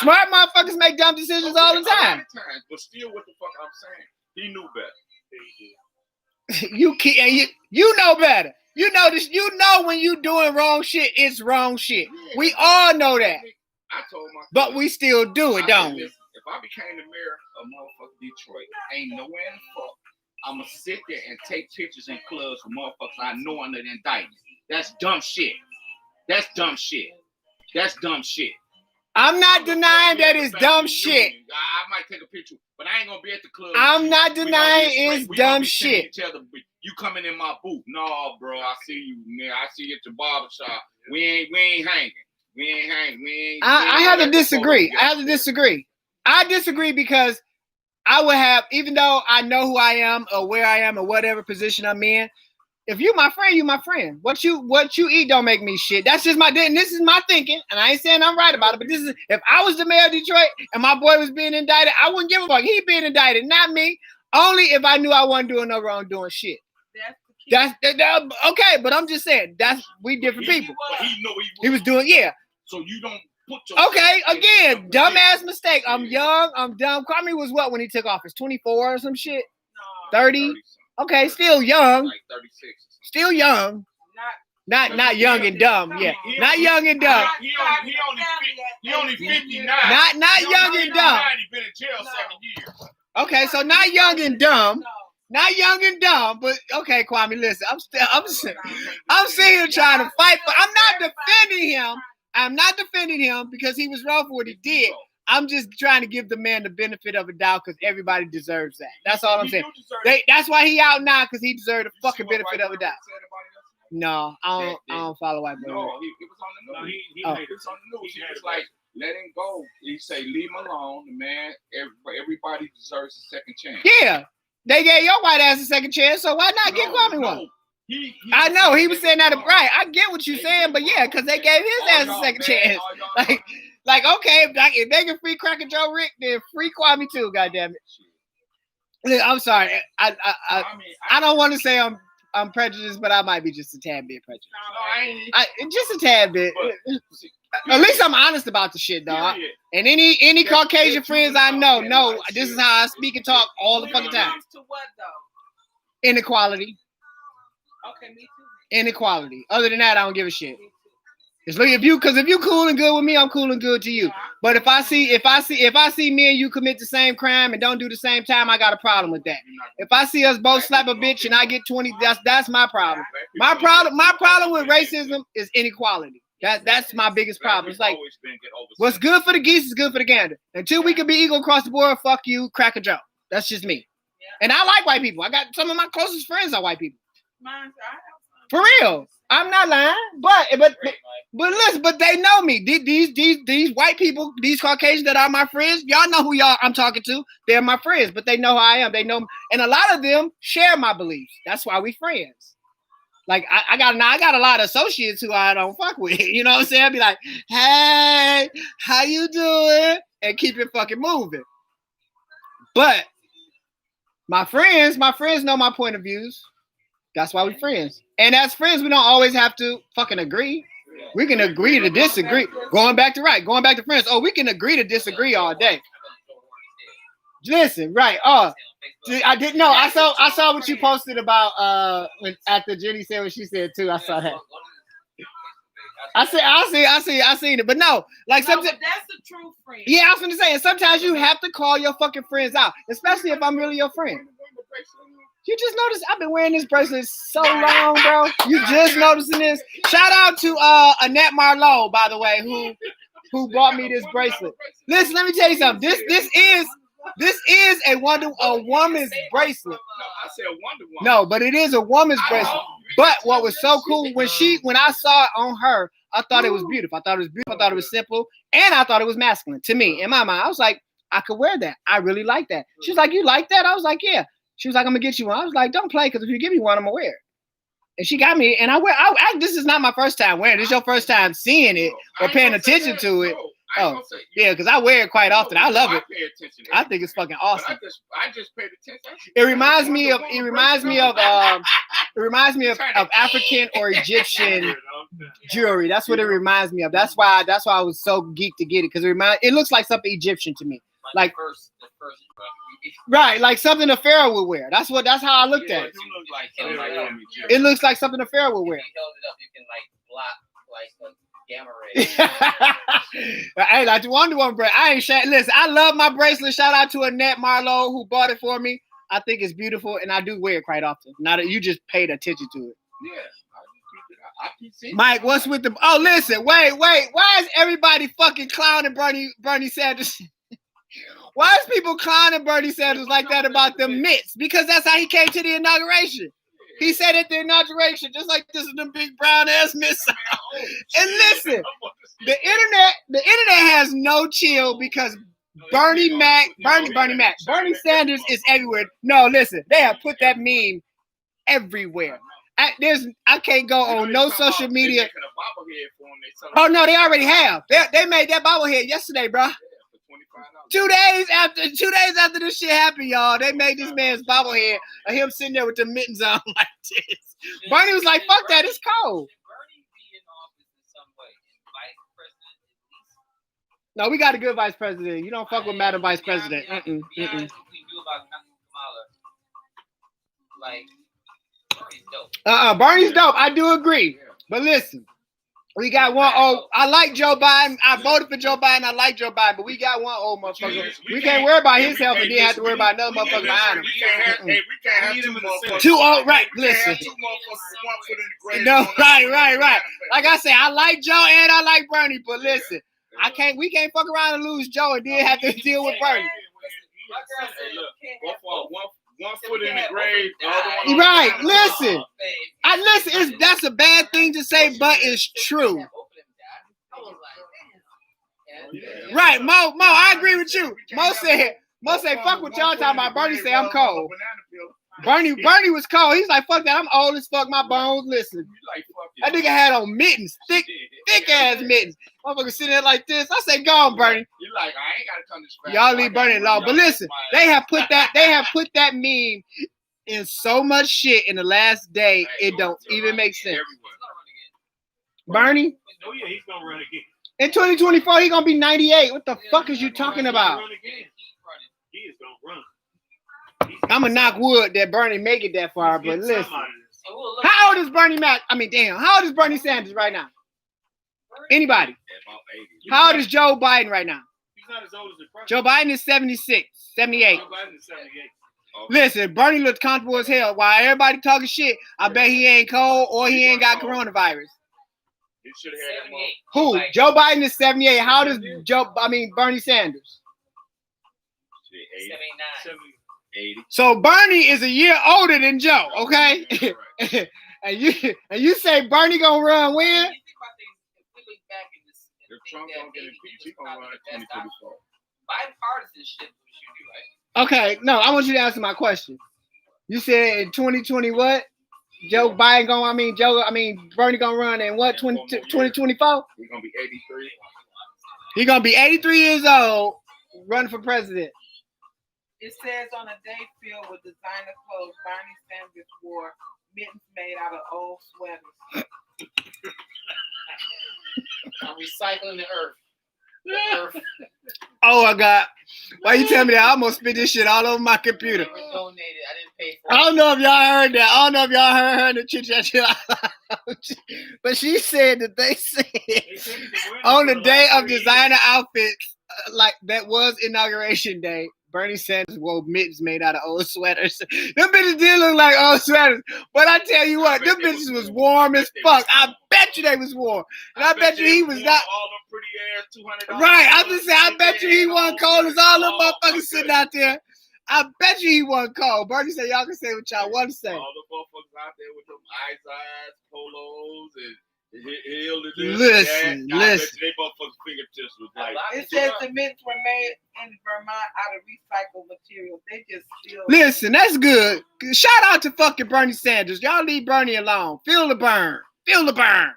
smart motherfuckers make dumb decisions all the time. But still, what the fuck I'm saying, he knew better. You know better. You know this. You know when you doing wrong shit, it's wrong shit. We all know that. I told my but we still do it, don't we? If I became the mayor of motherfucking Detroit, ain't nowhere in the fuck I'ma sit there and take pictures in clubs for motherfuckers I know under the indictment. That's dumb shit. I'm not denying that it's dumb shit. I might take a picture, but I ain't gonna be at the club. I'm not denying it's dumb shit. You coming in my booth? No, bro. I see you, man. I see you at the barbershop. We ain't hanging. I have to disagree. I disagree because I would have, even though I know who I am or where I am or whatever position I'm in, if you my friend, you my friend. What you eat don't make me shit. That's just my this is my thinking, and I ain't saying I'm right about it. But this is if I was the mayor of Detroit and my boy was being indicted, I wouldn't give a fuck. He being indicted, not me. Only if I knew I wasn't doing no wrongdoing shit. That's okay, but I'm just saying we different people. He was doing So you don't put your again, dumbass mistake. I'm young. I'm dumb. Kwame was what when he took office? 24 or some shit. 30. Okay, still young. Like 36. Still young. Not young and dumb. Yeah, not young and dumb. He only 59. Not young and dumb. He been in jail 7 years. Okay, so not young and dumb. Not young and dumb, but okay, Kwame. Listen, I'm sitting here trying to fight, but I'm not defending him. I'm not defending him because he was wrong for what he did. I'm just trying to give the man the benefit of a doubt because everybody deserves that. That's all I'm saying. That's why he out now because he deserved the fucking benefit of a doubt. No, I don't follow white boy. No, it was on the news. It was on the news. He was like, let him go. He say, leave him alone. The man, everybody deserves a second chance. Yeah, they gave your white ass a second chance, so why not give Kwame one? I know he was saying that right. I get what you're saying, but yeah, because they gave his ass a second chance. Like okay, if they can free Cracker Joe Rick, then free Kwame too. Goddamn it. I'm sorry. I don't want to say I'm prejudiced, but I might be just a tad bit prejudiced. Just a tad bit. At least I'm honest about the shit, dog. And any Caucasian friends I know this is how I speak and talk all the fucking time. To what though? Inequality. Okay, me too. Inequality. Other than that, I don't give a shit. It's like if you cool and good with me, I'm cool and good to you. But if I see me and you commit the same crime and don't do the same time, I got a problem with that. If I see us both slap a bitch and I get 20, that's my problem. My problem with racism is inequality. That's my biggest problem. It's like what's good for the geese is good for the gander. Until we can be equal across the board, fuck you, Cracker Joe. That's just me. And I like white people. I got some of my closest friends are white people. For real. I'm not lying, but listen, but they know me. These white people, these Caucasians that are my friends, y'all know who I'm talking to. They're my friends, but they know who I am. They know me. And a lot of them share my beliefs. That's why we friends. Like I got a lot of associates who I don't fuck with. You know what I'm saying? I'd be like, hey, how you doing? And keep it fucking moving. But my friends know my point of views. That's why we're friends. And as friends, we don't always have to fucking agree. We can agree to disagree. Going back to friends. Oh, we can agree to disagree all day. Listen, right. Oh, I didn't know. I saw what you posted about after Jenny said what she said too. I saw that. I seen it. But no, like sometimes that's a true friend. Yeah, I was gonna say, and sometimes you have to call your fucking friends out, especially if I'm really your friend. You just noticed I've been wearing this bracelet so long, bro. You just noticing this? Shout out to Annette Marlowe, by the way, who bought me this bracelet. Listen, let me tell you something. This is a woman's bracelet. No, I said Wonder Woman. No, but it is a woman's bracelet. But what was so cool when I saw it on her, I thought it was beautiful. I thought it was simple, and I thought it was masculine to me. In my mind, I was like, I could wear that. I really like that. She was like, you like that? I was like, yeah. She was like, I'm gonna get you one. I was like, don't play, because if you give me one, I'm gonna wear it. And she got me, and this is not my first time wearing it. This is your first time seeing it or paying attention to it. Oh, yeah, because I wear it quite often. I love it. I think it's fucking awesome. I just paid attention. It reminds me of African or Egyptian jewelry. That's what it reminds me of. That's why I was so geeked to get it, because it looks like something Egyptian to me. Like right, like something a pharaoh would wear. That's how I looked at it. It looks like something a pharaoh would wear. If you held it up, you can like block like gamma rays. Hey, like the Wonder Woman bracelet. Listen, I love my bracelet. Shout out to Annette Marlowe who bought it for me. I think it's beautiful, and I do wear it quite often. Now that you just paid attention to it. Yeah. I keep seeing Mike, what's with the? Oh, listen, wait. Why is everybody fucking clowning Bernie Sanders? Why is people clowning Bernie Sanders like that about the mitts? Because that's how he came to the inauguration. He said at the inauguration, just like this is the big brown ass mitts. And listen, the internet has no chill because Bernie Sanders is everywhere. No, listen, they have put that meme everywhere. I can't go on no social media. Making a bobblehead for him, Oh no, they already have. They made that bobblehead yesterday, bro. for $25. 2 days after this shit happened, y'all, they made this man's bobblehead of him sitting there with the mittens on like this. Bernie was like, "Fuck that, it's cold." Should Bernie be in office in some way? Vice president at least? No, we got a good vice president. You don't fuck with Madam Vice President. Beyond what we do about Kamala, like, Bernie's dope. Bernie's dope. I do agree. But listen, we got one old. I like Joe Biden. I voted for Joe Biden. I like Joe Biden, but we got one old motherfucker. We can't worry about his health and then have to worry about another motherfucker behind him. We can't have two motherfuckers. Two old, right? We can't Listen. have two motherfuckers, one foot in the grave. No, right. Like I said, I like Joe and I like Bernie, but listen, we can't fuck around and lose Joe and then have to deal with Bernie. Hey, look, one foot in the grave, the other one on Right, the listen. That's a bad thing to say, but it's true. Right, Mo, I agree with you. Mo said, fuck what y'all talking about. Bernie said, I'm cold. Bernie was cold. He's like, fuck that. I'm old as fuck. My bones. Listen, that nigga had on mittens, thick ass mittens. Motherfucker sitting there like this. I say, go on, Bernie. You're like, I ain't gotta come to scratch. Y'all leave Bernie alone. But listen, they have put that meme in so much shit in the last day. It don't even make sense. Bernie, Oh yeah, he's gonna run again. in 2024, he gonna be 98. What the fuck is you talking about? Run again. He is gonna run. I'ma knock wood that Bernie make it that far, but He's getting listen. some out of this. How old is Bernie Mac? How old is Bernie Sanders right now? Anybody? About 80. How old is Joe Biden right now? He's not as old as the president. Joe Biden is 76, 78. Joe Biden is 78. Listen, Bernie looks comfortable as hell. While everybody talking shit, I bet he ain't cold or he ain't got coronavirus. He should have had that motherfucker. Who? Like, Joe Biden is 78. How does Bernie Sanders? Shit, 79. 80. So Bernie is a year older than Joe, okay? and you say Bernie gonna run when? You think about things, if we look back in this, If Trump don't get impeached, he's gonna run in 2024. bipartisanship was you do, right? Okay, no, I want you to answer my question. You said in 2020 what? Joe Biden Bernie gonna run in what, 2024? He's gonna be 83. He gonna be 83 years old, running for president. It says on a day filled with designer clothes, Bernie Sanders wore mittens made out of old sweaters. I'm recycling the earth. Oh my God. Why you tell me that? I almost spit this shit all over my computer. Never donated. I didn't pay for I it. don't know if y'all heard that. I don't know if y'all heard the chit chat. But she said that they said on the day of designer outfits, like that was inauguration day, Bernie Sanders wore mittens made out of old sweaters. Them bitches did look like old sweaters. But I tell you what, them bitches was warm as fuck. I bet you they was warm. And I bet you he was not. All them pretty ass $200. Right, I just say, I bet you he wasn't cold as all them motherfuckers sitting out there. I bet you he wasn't cold. Bernie said, y'all can say what y'all want to say. All the motherfuckers out there with them eyes, polos, and heels. Listen. They motherfuckers fingertips was like. It says the mints were made in Vermont out of recycled material. They just still. Listen, that's good. Shout out to fucking Bernie Sanders. Y'all leave Bernie alone. Feel the burn. Feel the burn.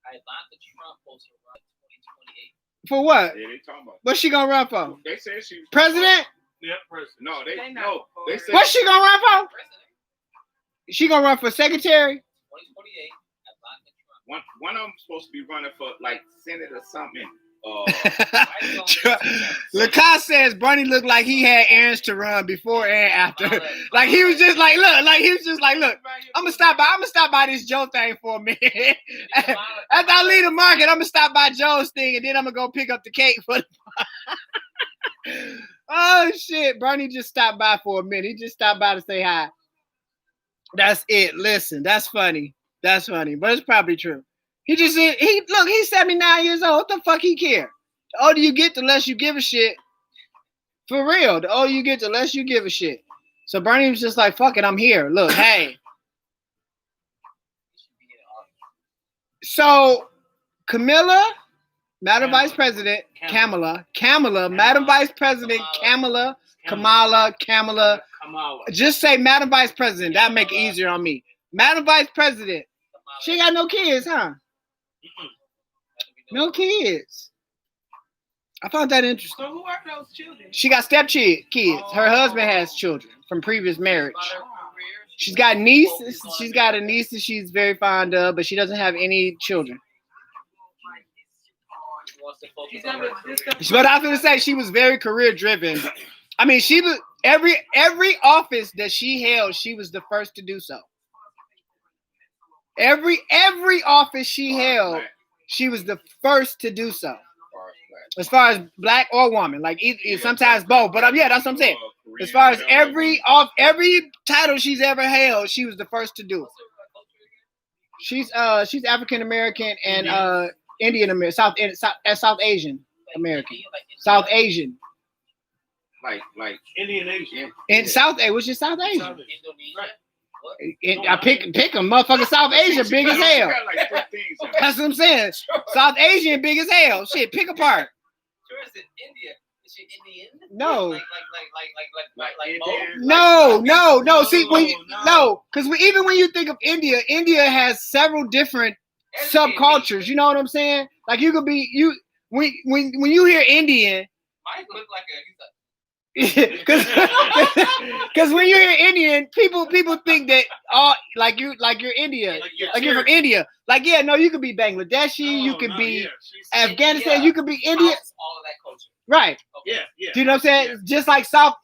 Ivanka Trump supposed to run 2028. For what? Yeah, they talking about. What's she gonna run for? They said she was President? Yeah, president. No, they They no. not They for said What's she gonna run for? President, She gonna run for secretary? 2028. Ivanka Trump. one of them supposed to be running for like Senate or something. Lacoste says Bernie looked like he had errands to run before and after. Like he was just like, look, I'm gonna stop by this Joe thing for a minute. After I leave the market, I'm gonna stop by Joe's thing and then I'm gonna go pick up the cake for the Oh shit, Bernie just stopped by for a minute. He just stopped by to say hi. That's it. Listen, that's funny. But it's probably true. He's 79 years old. What the fuck he care? The older you get, the less you give a shit. For real. The older you get, the less you give a shit. So Bernie was just like, fuck it, I'm here. Look, hey. So Camilla, Madam Vice President, Kamala, Madam Vice President, Kamala. Just say Madam Vice President. That'll make it easier on me. Madam Vice President. She ain't got no kids, huh? No kids. I found that interesting. So who are those children? She got kids. Her husband has children from previous marriage. She's got nieces. She's got a niece that she's very fond of, but she doesn't have any children. But I was gonna say she was very career driven. I mean, she was every office that she held, she was the first to do so. Every office she held, she was the first to do so. As far as black or woman, like sometimes both, but yeah, that's what I'm saying. As far as every title she's ever held, she was the first to do it. She's African American and Indian American, South Asian American, South Asian. Like Indian Asian. In South Asian, which is South Asian. I pick a motherfucking South Asian big as hell. That's what I'm saying. South Asian big as hell. Shit, pick a part. Sure, is it India? Is she Indian? No. Like No. See, because even when you think of India, India has several different subcultures. You know what I'm saying? Like you could be when you hear Indian. Mike look like Because when you hear Indian, people think that like you're Indian, like you're from India. Like no, you could be Bangladeshi, you could be Afghanistan, you could be India. All of that culture. Right. Yeah. Do you know what I'm saying? Just like South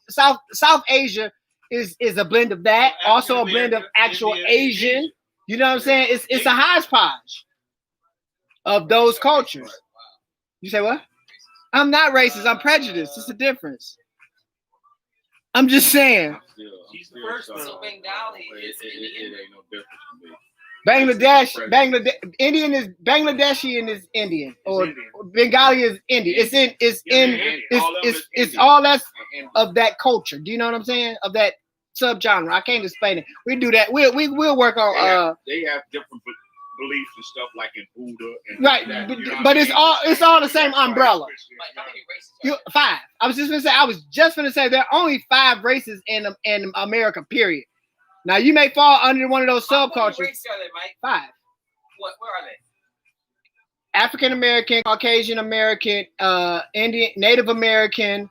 Asia is a blend of that, also a blend of actual Asian. You know what I'm saying? It's a hodgepodge of those cultures. You say what? I'm not racist. I'm prejudiced. It's a difference. I'm just saying. She's the first one. So Bengali is it ain't no difference to me. Indian is Bangladeshi and is Indian, or Indian. Bengali is Indian. It's all that's of that culture. Do you know what I'm saying? Of that subgenre. I can't explain it. We do that. We'll work on. They have different beliefs and stuff like in Buddha. And Right, that, but it's all the same umbrella. Like, how many races are 5. I was just gonna say there are only 5 races in America. Period. Now you may fall under one of those How many subcultures. races are there, Mike? 5. Where are they? African American, Caucasian American, Indian, Native American,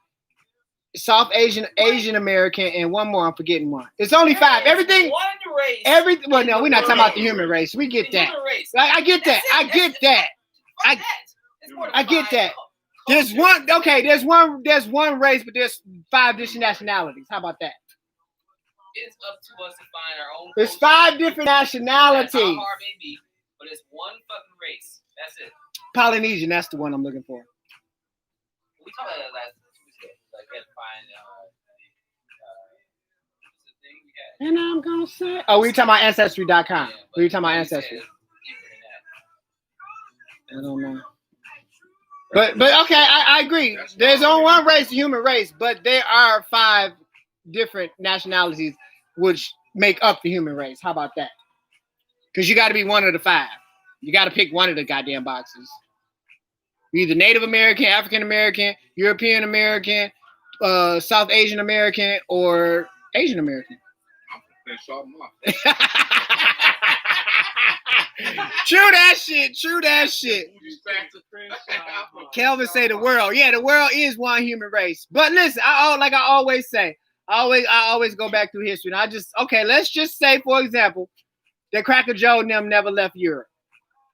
South Asian, Asian American, and one more. I'm forgetting one. It's only 5. Everything. One race. Well, no, we're not talking about the human race. We get The that. human race. I get that. I get that. Fuck that. It's more than I get 5. that. There's one. Okay, there's one race, but there's 5 different nationalities. How about that? It's up to us to find our own. There's culture. 5 different That's nationalities. how hard it may be, but it's one fucking race. That's it. Polynesian. That's the one I'm looking for. We talked about that last Tuesday. Like, we had to find what's the thing we had? And I'm gonna say, oh, we talking about Ancestry.com. Yeah, We talking about he Ancestry. said it's deeper than that. I don't know. But okay, I agree. There's only one race, the human race, but there are 5 different nationalities which make up the human race. How about that? Because you got to be one of the 5. You got to pick one of the goddamn boxes. You're either Native American, African American, European American, South Asian American, or Asian American. True that shit. Kelvin say the world. Yeah, the world is one human race. But listen, I always say, I always go back through history. And let's just say, for example, that Cracker Joe and them never left Europe.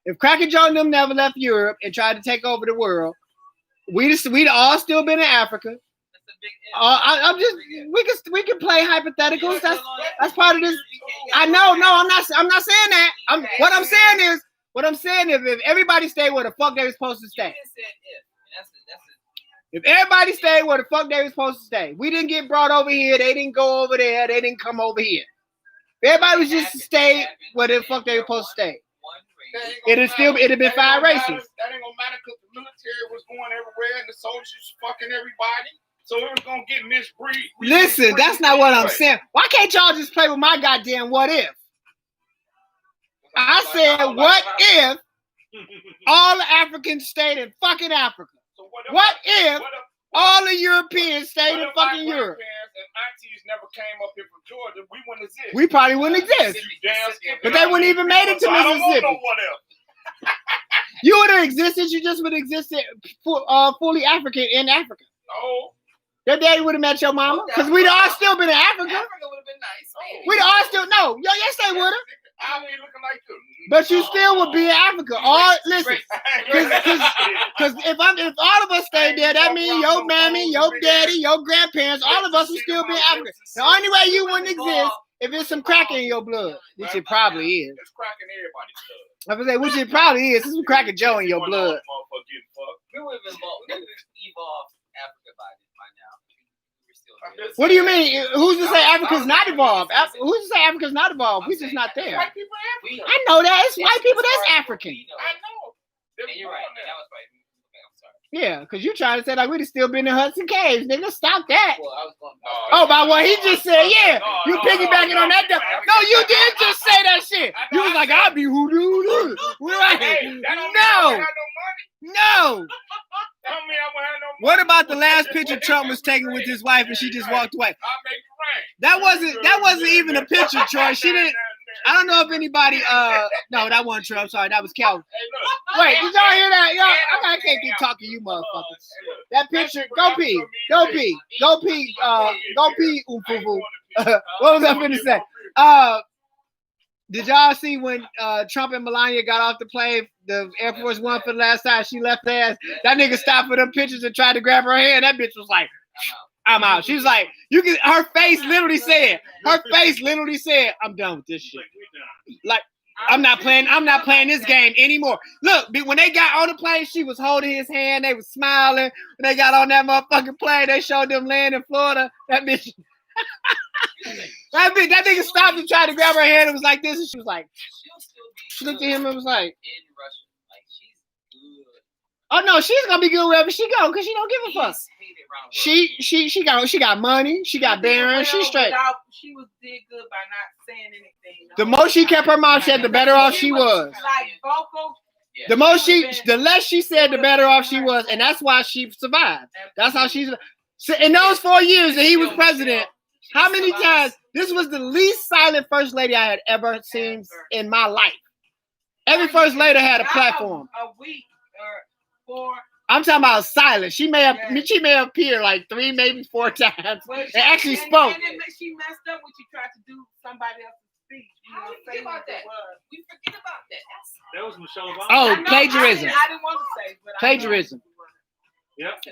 If Cracker Joe and them never left Europe and tried to take over the world, we'd all still been in Africa. We can play hypotheticals. That's part of this. I know. No, I'm not saying that. What I'm saying is, if everybody stayed where the fuck they were supposed to stay. If everybody stayed where the fuck they were supposed to stay, we didn't get brought over here. They didn't go over there. They didn't come over here. If everybody was just to stay where the fuck they were supposed to stay, it'd have been 5 races. That ain't gonna matter because the military was going everywhere and the soldiers was fucking everybody. So it was gonna get misbreed. Listen, that's not what I'm saying. Why can't y'all just play with my goddamn what if? I said, what if all the Africans stayed in fucking Africa? So What if All the Europeans stayed in But if fucking my Europe. grandparents and aunties never came up here from Georgia, we wouldn't exist. We probably wouldn't exist. You damn skippy. But they wouldn't even made it to So I don't want Mississippi. no what else. You would have existed. You just would have existed fully African in Africa. No. Your daddy would have met your mama because we'd all still been in Africa. Africa would have been nice. We'd all still no. Yo, yes they would have. I'll be looking like you. But you still would be in Africa. All listen, because if all of us stayed there, that means your mammy, your daddy, your grandparents, all of us would still be in Africa. The only way you wouldn't exist if it's some crack in your blood, which it probably is. It's cracking everybody's blood. I was say, which it probably is. There's some crack of Joe in your blood. We would have evolved Africa by now. We're still there. What do you mean? Who's to say Africa's not evolved? Who's to say Africa's not evolved? We're just not there. White people in Africa. I know that. It's white people that's African. I know. And you're right. That was right. Okay, I'm sorry. Yeah, because you trying to say like we'd have still been in Hudson Caves. Nigga, stop that. Well, I was going. Oh, by what he just said, yeah. You piggybacking on that. No, you did just say that shit. You was like, I'll be hoodoo. Right. Hey, that don't mean I No. won't have no money. No. That don't mean I won't have no money. What about the last picture Trump was taking with his wife and she just walked away? I'll make it rain. That wasn't even a picture, Troy. She didn't. I don't know if anybody. No, that wasn't Trump. I'm sorry, that was Calvin. Hey, look. Wait, did y'all hear that? Y'all, I can't keep talking to you motherfuckers. That picture, go pee. Go pee. Ooh. What was I finna say? Did y'all see when Trump and Melania got off the plane, the Air Force One for the last time she left her ass? That nigga stopped for them pictures and tried to grab her hand. That bitch was like, I'm out. She was like, you can. Her face literally said, I'm done with this shit. Like, I'm not playing this game anymore. Look, when they got on the plane, she was holding his hand. They was smiling. When they got on that motherfucking plane, they showed them land in Florida. That bitch. That nigga stopped and tried to grab her hand and was like this, and she was like, she looked at him and was like, In Russia, like she's good. oh no, she's gonna be good wherever she go because she don't give a fuck. She got money, she got bearings, she's straight. She did good by not saying anything. The more she kept her mouth shut, the better off she was. Like vocal. The less she said, the better off she was, and that's why she survived. That's how she's. So in those 4 years that he was president, how many times? This was the least silent first lady I had ever seen in my life. Every first lady had a platform. A week or 4. I'm talking about silent. She may have appeared like 3, maybe 4 times. Well, and actually spoke. And she messed up when she tried to do somebody else's speech. How do we forget about that? We forget about that. That was Michelle Obama. Oh, plagiarism. I didn't want to say, but Plagiarism. Yep.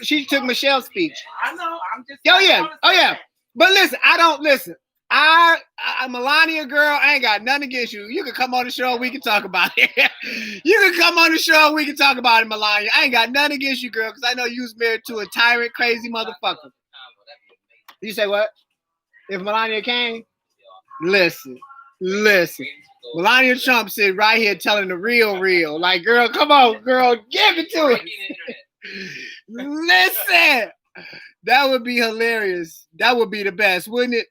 She took Michelle's speech. I know. I'm just. Oh yeah. But listen, I don't listen. I'm a Melania girl. I ain't got nothing against you. You can come on the show and we can talk about it. You can come on the show and we can talk about it, Melania. I ain't got nothing against you, girl, because I know you was married to a tyrant, crazy motherfucker. You say what? If Melania came? Listen. Melania Trump sit right here telling the real. Like, girl, come on, girl, give it to us. Listen. That would be hilarious. That would be the best, wouldn't it?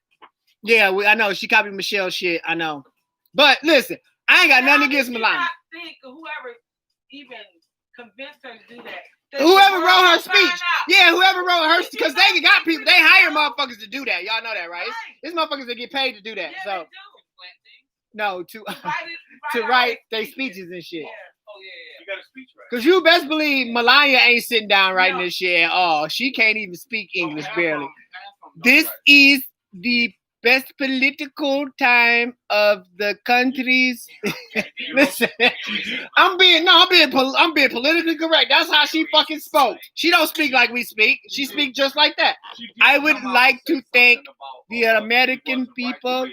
Yeah, I know. She copied Michelle's shit. I know. But listen, I ain't got nothing against Melania. I think whoever even convinced her to do that. Whoever wrote her speech. Yeah, whoever wrote her, because they got people. They hire motherfuckers to do that. Y'all know that, right? It's motherfuckers that get paid to do that. Yeah, So they do. no, to write their speeches and shit. Yeah. Oh yeah. You got a speech right. Because you best believe Melania ain't sitting down writing this shit at all. She can't even speak English barely. This is the best political time of the country's. Listen, I'm being politically correct. That's how she fucking spoke. She don't speak like we speak. She speak just like that. I would like to thank the American people.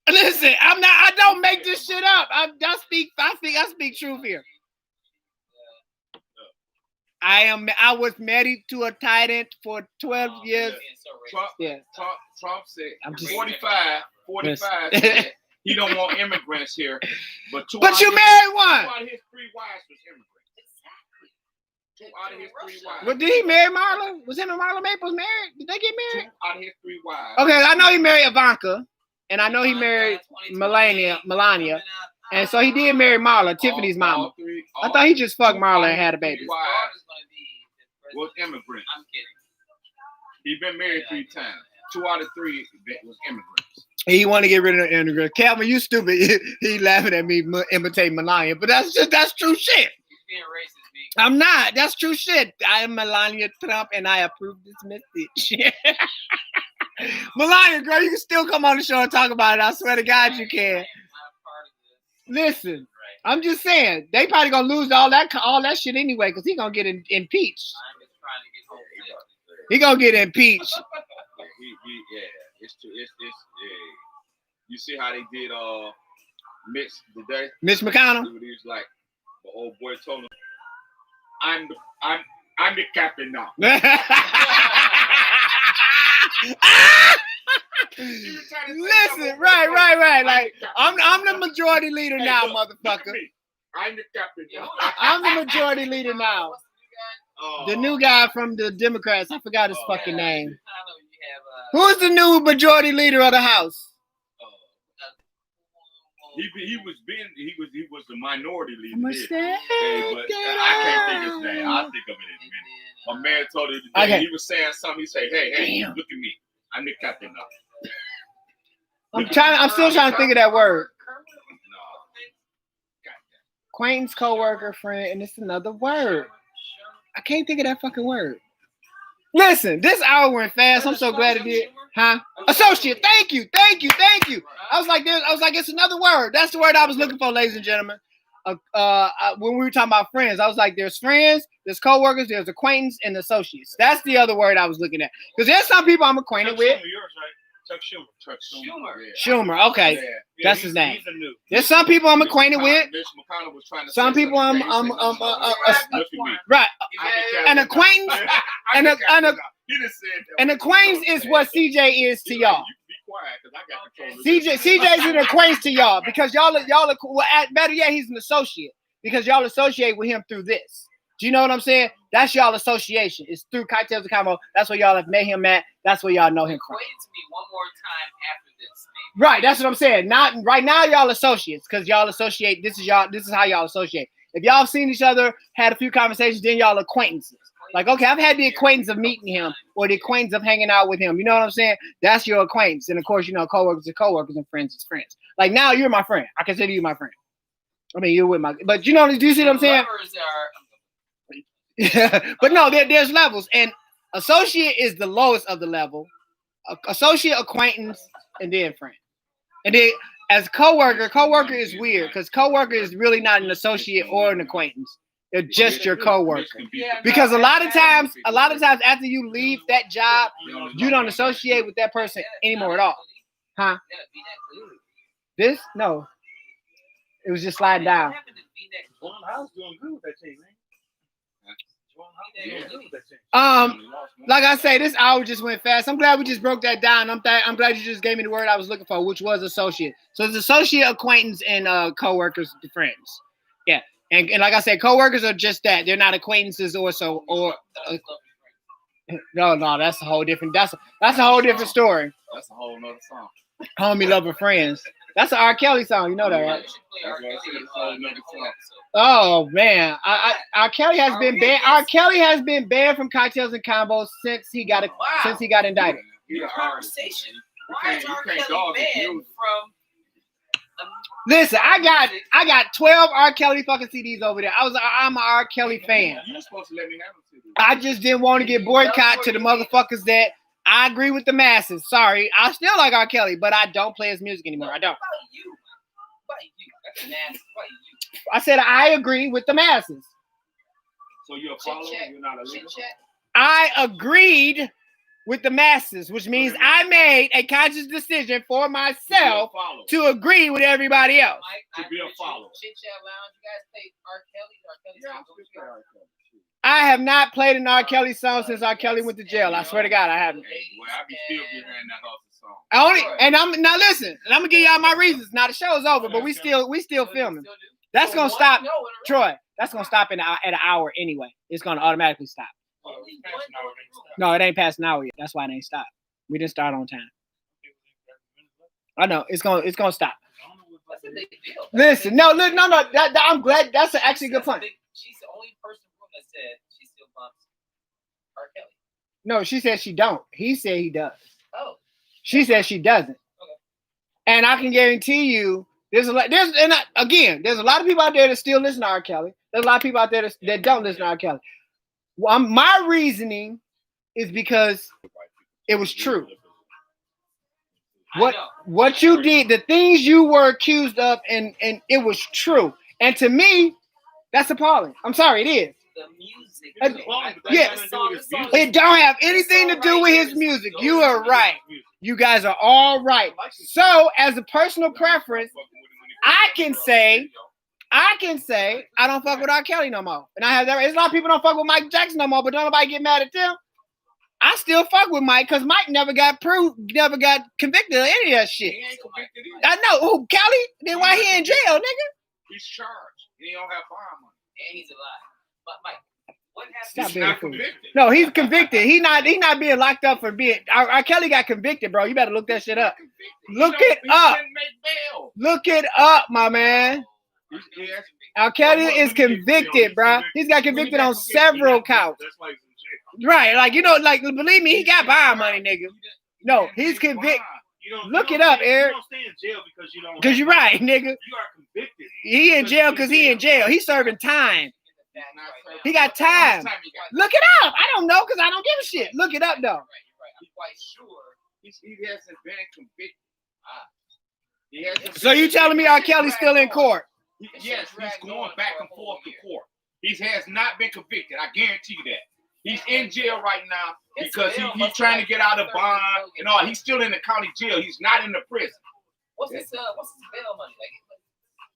Listen, I don't make this shit up. I speak truth here. I was married to a tyrant for 12 years. Trump said I'm just- 45 said he don't want immigrants here. But you married one. 2 out of his 3 wives was immigrants. 2 out of his 3 wives. Well, did he marry Marla? Was him and Marla Maples married? Did they get 2 married? out of his 3 wives. Okay, I know he married Ivanka, and I know he married Melania, and so he did marry Marla, Tiffany's mama. I thought he just fucked Marla and had a baby. was immigrants. I'm kidding. He been married 3 times. 2 out of 3 was immigrants. He want to get rid of the immigrant. Calvin, you stupid. He laughing at me imitating Melania, but that's true shit. He's being racist, B. I'm not. That's true shit. I am Melania Trump, and I approve this message. Melania, girl, you can still come on the show and talk about it. I swear to God, you can. I'm part of this. Listen, Right. I'm just saying they probably gonna lose all that shit anyway because he gonna get impeached. I'm just trying to get home. He gonna get impeached. It's you see how they did Mitch today? Mitch McConnell. He was like, the old boy told him, I'm the captain now. Listen, right. Like I'm the majority leader now, motherfucker. I'm the captain now. I'm the majority leader now. The new guy from the Democrats, I forgot his fucking name. I know you have Who's the new majority leader of the House? He was the minority leader. But But I can't think his name. I'll think of it in a minute. My man told him today, Okay. he was saying something. He said, hey, Damn. look at me. I'm the captain now. I'm still trying to think of that word. No. Acquaintance, coworker, friend, and it's another word. I can't think of that fucking word. Listen, this hour went fast. I'm so glad it did. Huh? Associate. Thank you. I was like, it's another word. That's the word I was looking for, ladies and gentlemen. When we were talking about friends, I was like, there's friends, there's coworkers, there's acquaintance, and associates. That's the other word I was looking at. Because there's some people I'm acquainted with. Chuck Schumer. Yeah. Schumer. Okay, Yeah, that's his name. He's a new. There's some people I'm acquainted with. Mitch McConnell was trying to Some say people something. I'm He said, look at me. right. I'm the An captain acquaintance, now. and I'm a- the captain and a- now. He done said that. an acquaintance is what CJ is to He y'all. like, you be quiet because I got control of this. CJ's an acquaintance to y'all because y'all are well, better yet, he's an associate because y'all associate with him through this. Do you know what I'm saying? That's y'all association. It's through Cocktails and Combo. That's where y'all have met him at. That's where y'all know him from. Explain to me one more time after this, maybe. Right, that's what I'm saying. Not right now, y'all associates because y'all associate. This is how y'all associate. If y'all have seen each other, had a few conversations, then y'all acquaintances. Like, okay, I've had the acquaintance of meeting him or the acquaintance of hanging out with him. You know what I'm saying? That's your acquaintance. And of course, you know, coworkers are coworkers and friends is friends. Like now, you're my friend. I consider you my friend. I mean, you're with my. But you know, do you see what I'm saying? Lovers are But no, there's levels, and associate is the lowest of the level. Associate, acquaintance, and then friend. And then as coworker is weird because coworker is really not an associate or an acquaintance. They're just your coworker. Because a lot of times after you leave that job, you don't associate with that person anymore at all. Huh? This? No. It was just sliding down. Juan House doing good with that team, man. Like I say, this hour just went fast. I'm glad we just broke that down. I'm glad you just gave me the word I was looking for, which was associate. So it's associate, acquaintance, and coworkers, friends. Yeah, and like I said, coworkers are just that. They're not acquaintances no. That's a whole different. That's a whole different story. That's a whole nother song. Homie, lover, friends. That's an R. Kelly song. You know that, right? Oh man, R. Kelly has been banned. R. Kelly has been banned from Cocktails and Combos since he got indicted. Your conversation. Why is You R. can't Kelly dog his banned music. from? Listen, I got 12 R. Kelly fucking CDs over there. I'm an R. Kelly fan. You were supposed to let me have them too. I just didn't want to get boycott to the motherfuckers that I agree with the masses. Sorry, I still like R. Kelly, but I don't play his music anymore. I don't. Why you? That's nasty. Why you? I said I agree with the masses. So you're a follower, you're not a leader? I agreed with the masses, which means I made a conscious decision for myself to agree with everybody else. To be a follower. Chit Chat Lounge. You guys played R. Kelly. R. Kelly's I have not played an R. Kelly song since R. Kelly went to jail. I swear to God, I haven't. Hey, boy, I be still behind that awesome song. I'm gonna give y'all my reasons. Now the show's over, but we still filming. That's gonna stop, Troy. That's gonna stop at an hour anyway. It's gonna automatically stop. No, it ain't past an hour yet. That's why it ain't stopped. We didn't start on time. I know it's gonna stop. That's a big deal. Listen, no. I'm glad. That's actually a good point. She's the only person in the room that said she still bumps R. Kelly? No, she said she don't. He said he does. Oh. She said she doesn't. Okay. And I can guarantee you, there's a lot of people out there that still listen to R. Kelly. There's a lot of people out there that don't listen to R. Kelly. Well, my reasoning is because it was true. What you did, the things you were accused of, and it was true. And to me, that's appalling. I'm sorry, it is. The music. Yeah. It don't have anything to do with his music. You are right. You guys are all right. So, as a personal preference, I can say I don't fuck with R. Kelly no more. And I have that. There's a lot of people don't fuck with Mike Jackson no more, but don't nobody get mad at them. I still fuck with Mike because Mike never got convicted of any of that shit. He ain't convicted either. I know. Who, Kelly? Then why he in jail, nigga? He's charged. He don't have bond money. And he's alive. But Mike, what happened? Stop He's being not a fool. convicted. No, he's convicted. He's not being locked up for being. R. Kelly got convicted, bro. You better look that shit up. Look it up. He make bail. Look it up, my man. R. Kelly is convicted, bro. He's got convicted on several counts. That's why he's in jail. Right, like believe me, he got bond money, nigga. No, he's convicted. Look it up, Eric. You don't stay in jail because you don't. Because you're right, nigga. You are convicted. He in jail because he in jail. He's serving time. He got time. Look it up. I don't know because I don't give a shit. Look it up though. Right. I'm quite sure. He hasn't been convicted. He hasn't So you telling me R. Kelly's still in court? Yes, he's going back and forth to court. He has not been convicted. I guarantee you that. He's in jail right now because he's trying to get out of bond and all. He's still in the county jail. He's not in the prison. What's his bail money?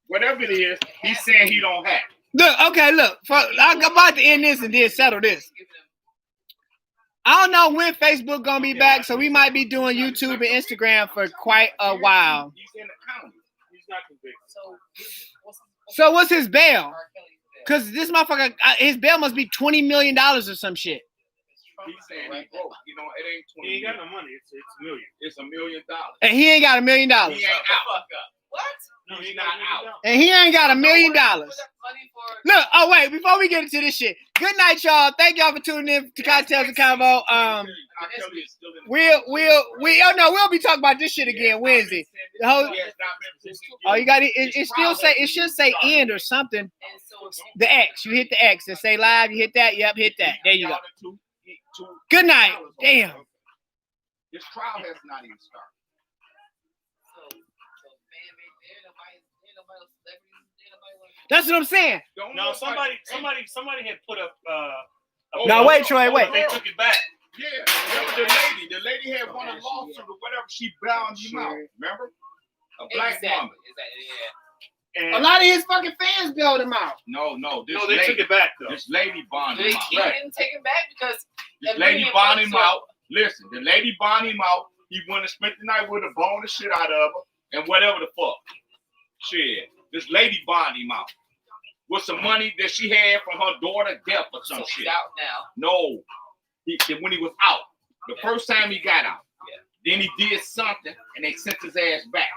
Whatever it is, he's saying he don't have it. Look. I'm about to end this and then settle this. I don't know when Facebook gonna be back, so we might be doing YouTube and Instagram for quite a while. He's in the county. He's not convicted. So what's his bail? Because this motherfucker, his bail must be $20 million or some shit. He's saying he broke. You know, it ain't 20. He ain't got no money. It's $1 million. It's $1 million. And he ain't got $1 million. He ain't out. What? No, He's he not out. And he ain't got $1 million. Look, wait, before we get into this shit, good night, y'all. Thank y'all for tuning in to Cocktails and Convo. We'll be talking about this shit again Wednesday. You got it. It should say end or something. The X. You hit the X. It say live. You hit that. Yep, hit that. There you go. Good night. Damn. This trial has not even started. That's what I'm saying. No, somebody had put up. No, wait, Troy, wait. They took it back. Yeah, the lady had won a lawsuit or whatever. She bound him out. Remember? A black woman. And a lot of his fucking fans bailed him out. No, they took it back though. This lady bonded him out. They didn't take him back because this lady bonded him out. Listen, the lady bonded him out. He went and spent the night with her, blowing the shit out of her, and whatever the fuck. Shit. This lady bonded him out with some money that she had from her daughter death or some shit. He's out now. No, when he was out, the first time he got out, then he did something and they sent his ass back.